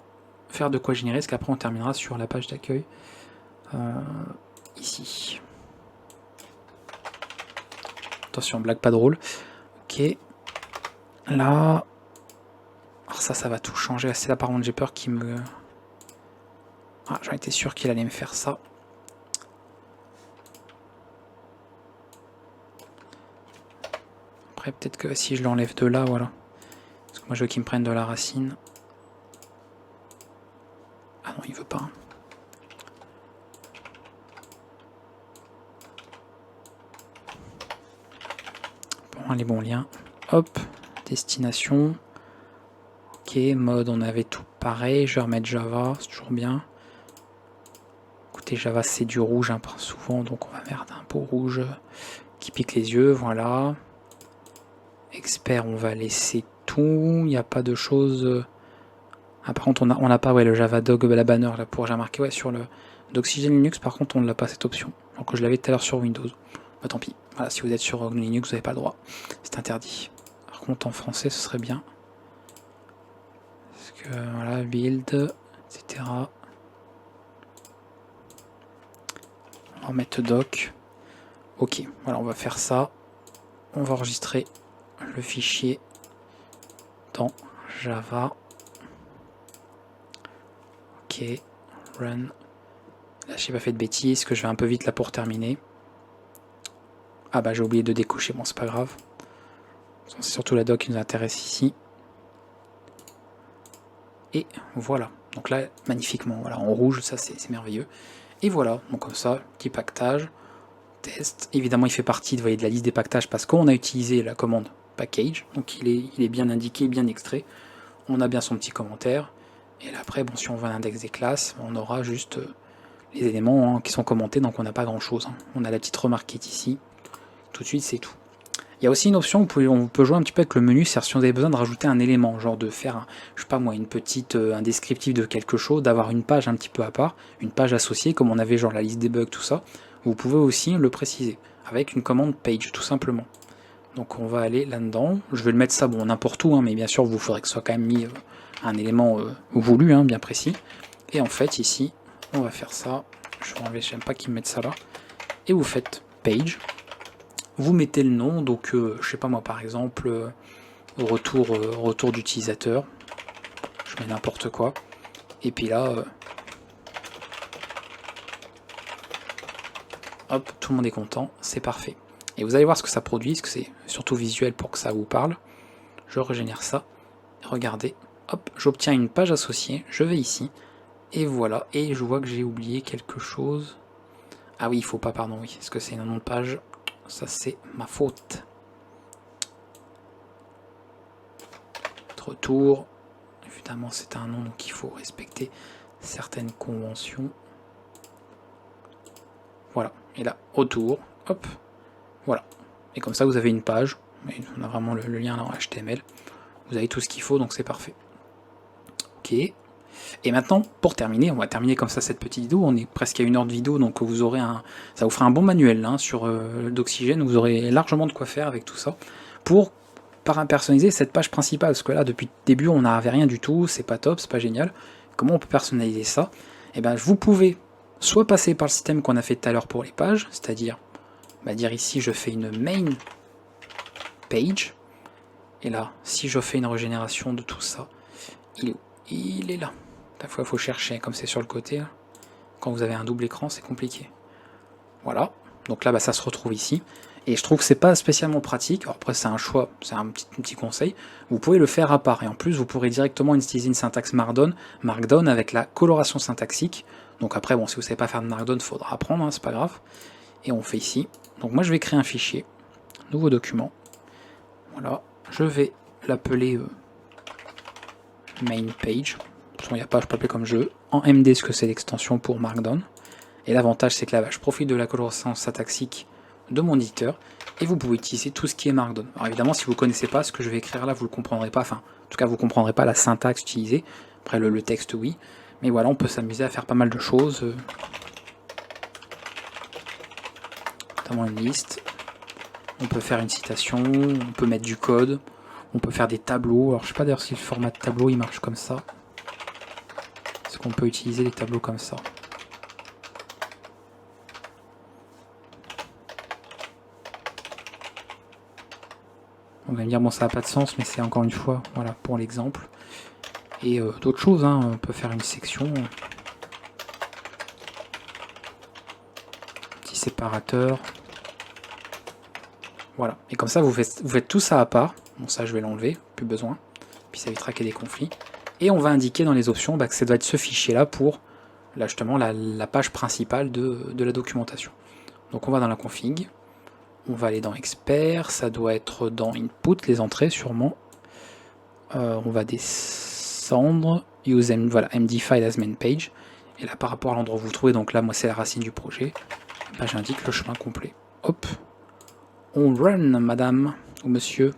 faire de quoi générer, parce qu'après on terminera sur la page d'accueil. Ici. Attention, blague pas drôle. Ok. Là... Alors ça va tout changer. C'est là par contre j'ai peur qu'il me... Ah, j'en étais sûr qu'il allait me faire ça. Après peut-être que si je l'enlève de là, voilà. Parce que moi je veux qu'il me prenne de la racine. Ah non, il veut pas. Bon, les bons liens. Hop, destination. Ok, mode, on avait tout pareil. Je vais remettre Java, c'est toujours bien. Écoutez, Java c'est du rouge hein, souvent, donc on va mettre un pot rouge qui pique les yeux, voilà. Expert, on va laisser tout. Il n'y a pas de choses. Ah, par contre, on n'a pas le Java Dog, la banner là pour j'ai remarqué sur le d'Oxygen Linux. Par contre, on ne l'a pas cette option. Donc je l'avais tout à l'heure sur Windows. Bah tant pis. Voilà, si vous êtes sur Linux, vous n'avez pas le droit. C'est interdit. Par contre, en français, ce serait bien. Parce que voilà, build, etc. On va remettre doc. Ok, voilà, on va faire ça. On va enregistrer le fichier dans Java. Ok, run. Là, j'ai pas fait de bêtises, que je vais un peu vite là pour terminer. Ah bah j'ai oublié de décocher, bon c'est pas grave. C'est surtout la doc qui nous intéresse ici. Et voilà, donc là magnifiquement, voilà, en rouge, ça c'est merveilleux. Et voilà, donc comme ça, petit pactage, test. Évidemment il fait partie de la liste des pactages parce qu'on a utilisé la commande package, donc il est bien indiqué, bien extrait. On a bien son petit commentaire. Et là après, bon, si on voit l'index des classes, on aura juste les éléments qui sont commentés, donc on n'a pas grand chose. On a la petite remarque qui est ici. Tout de suite, c'est tout. Il y a aussi une option, on peut jouer un petit peu avec le menu, c'est si on avait besoin de rajouter un élément, genre de faire, je sais pas moi, un descriptif de quelque chose, d'avoir une page un petit peu à part, une page associée, comme on avait genre la liste des bugs, tout ça. Vous pouvez aussi le préciser, avec une commande page, tout simplement. Donc on va aller là-dedans, je vais le mettre ça, bon, n'importe où, mais bien sûr, vous faudrait que ce soit quand même mis un élément voulu, bien précis. Et en fait, ici, on va faire ça, je vais enlever, j'aime pas qu'ils me mettent ça là, et vous faites page. Vous mettez le nom, donc je sais pas moi par exemple, retour d'utilisateur, je mets n'importe quoi, et puis là, hop, tout le monde est content, c'est parfait. Et vous allez voir ce que ça produit, parce que c'est surtout visuel pour que ça vous parle. Je régénère ça, regardez, hop, j'obtiens une page associée, je vais ici, et voilà, et je vois que j'ai oublié quelque chose. Ah oui, il faut pas, pardon, oui, est-ce que c'est un nom de page? Ça c'est ma faute. Retour, évidemment c'est un nom donc il faut respecter certaines conventions. Voilà, et là, retour, hop, voilà. Et comme ça vous avez une page, et on a vraiment le lien en HTML, vous avez tout ce qu'il faut, donc c'est parfait. Ok, et maintenant, pour terminer, on va terminer comme ça cette petite vidéo, on est presque à 1 heure de vidéo, donc vous aurez ça vous fera un bon manuel sur d'Oxygène, vous aurez largement de quoi faire avec tout ça, pour personnaliser cette page principale, parce que là depuis le début on n'avait rien du tout, c'est pas top, c'est pas génial. Comment on peut personnaliser ça? Et bien vous pouvez soit passer par le système qu'on a fait tout à l'heure pour les pages, c'est-à-dire dire ici je fais une main page, et là si je fais une régénération de tout ça, il est où? Il est là. Parfois il faut chercher, comme c'est sur le côté, là. Quand vous avez un double écran c'est compliqué. Voilà, donc là ça se retrouve ici. Et je trouve que c'est pas spécialement pratique. Alors après c'est un choix, c'est un petit conseil. Vous pouvez le faire à part et en plus vous pourrez directement utiliser une syntaxe Markdown avec la coloration syntaxique. Donc après bon si vous savez pas faire de Markdown, il faudra apprendre, c'est pas grave. Et on fait ici. Donc moi je vais créer un fichier, nouveau document. Voilà, je vais l'appeler main page. De toute façon il n'y a pas, je peux l'appeler comme je veux. En MD ce que c'est l'extension pour Markdown. Et l'avantage c'est que là je profite de la coloration syntaxique de mon éditeur, et vous pouvez utiliser tout ce qui est Markdown. Alors évidemment, si vous ne connaissez pas ce que je vais écrire là, vous ne le comprendrez pas, enfin, en tout cas, vous ne comprendrez pas la syntaxe utilisée. Après, le texte, oui. Mais voilà, on peut s'amuser à faire pas mal de choses. Notamment une liste. On peut faire une citation, on peut mettre du code, on peut faire des tableaux. Alors, je ne sais pas d'ailleurs si le format de tableau, il marche comme ça. Est-ce qu'on peut utiliser des tableaux comme ça? On va me dire, bon, ça n'a pas de sens, mais c'est encore une fois, voilà, pour l'exemple. Et d'autres choses, on peut faire une section. Petit séparateur. Voilà. Et comme ça, vous faites tout ça à part. Bon, ça, je vais l'enlever, plus besoin. Puis ça évitera qu'il y ait des conflits. Et on va indiquer dans les options que ça doit être ce fichier-là pour, là, justement, la page principale de la documentation. Donc on va dans la config. On va aller dans expert, ça doit être dans input, les entrées sûrement. On va descendre, use voilà, MD file as main page, et là par rapport à l'endroit où vous trouvez, donc là moi c'est la racine du projet, ben, j'indique le chemin complet. Hop, on run madame ou monsieur,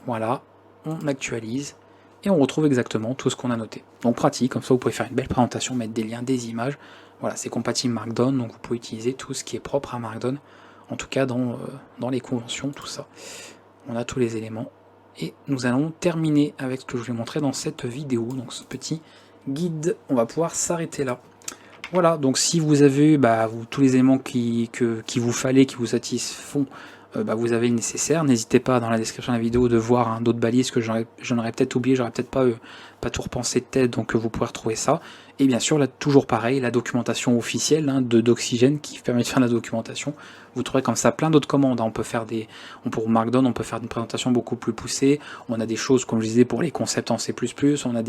voilà, on actualise, et on retrouve exactement tout ce qu'on a noté. Donc pratique, comme ça vous pouvez faire une belle présentation, mettre des liens, des images, voilà, c'est compatible Markdown, donc vous pouvez utiliser tout ce qui est propre à Markdown, en tout cas dans les conventions, tout ça. On a tous les éléments. Et nous allons terminer avec ce que je vous ai montré dans cette vidéo, donc ce petit guide. On va pouvoir s'arrêter là. Voilà, donc si vous avez tous les éléments qui vous fallait, qui vous satisfont, vous avez le nécessaire. N'hésitez pas dans la description de la vidéo de voir d'autres balises que j'en aurais peut-être oublié, j'aurais peut-être pas tout repensé de tête, donc vous pourrez retrouver ça. Et bien sûr, là, toujours pareil, la documentation officielle d'Oxygène qui permet de faire la documentation. Vous trouverez comme ça plein d'autres commandes. On peut faire pour Markdown, on peut faire une présentation beaucoup plus poussée. On a des choses, comme je disais, pour les concepts en C++. On a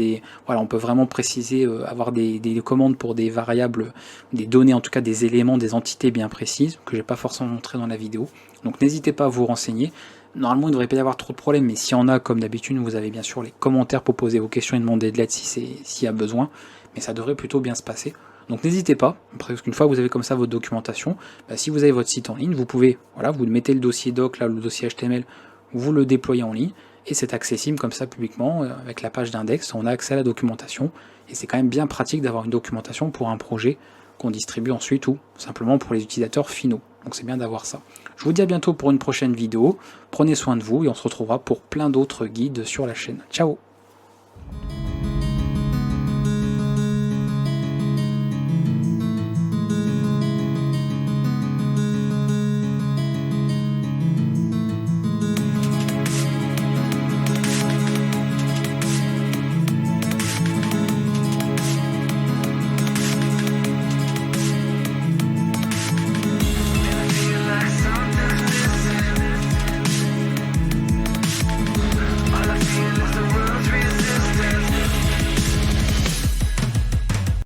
on peut vraiment préciser, avoir des commandes pour des variables, des données, en tout cas des éléments, des entités bien précises, que j'ai pas forcément montré dans la vidéo. Donc n'hésitez pas à vous renseigner. Normalement, il ne devrait pas y avoir trop de problèmes, mais s'il y en a, comme d'habitude, vous avez bien sûr les commentaires pour poser vos questions et demander de l'aide s'il y a besoin. Mais ça devrait plutôt bien se passer. Donc n'hésitez pas, parce qu'une fois que vous avez comme ça votre documentation, si vous avez votre site en ligne, vous pouvez, voilà, vous mettez le dossier doc, là, le dossier HTML, vous le déployez en ligne, et c'est accessible comme ça publiquement, avec la page d'index, on a accès à la documentation, et c'est quand même bien pratique d'avoir une documentation pour un projet qu'on distribue ensuite, ou simplement pour les utilisateurs finaux. Donc c'est bien d'avoir ça. Je vous dis à bientôt pour une prochaine vidéo, prenez soin de vous, et on se retrouvera pour plein d'autres guides sur la chaîne. Ciao!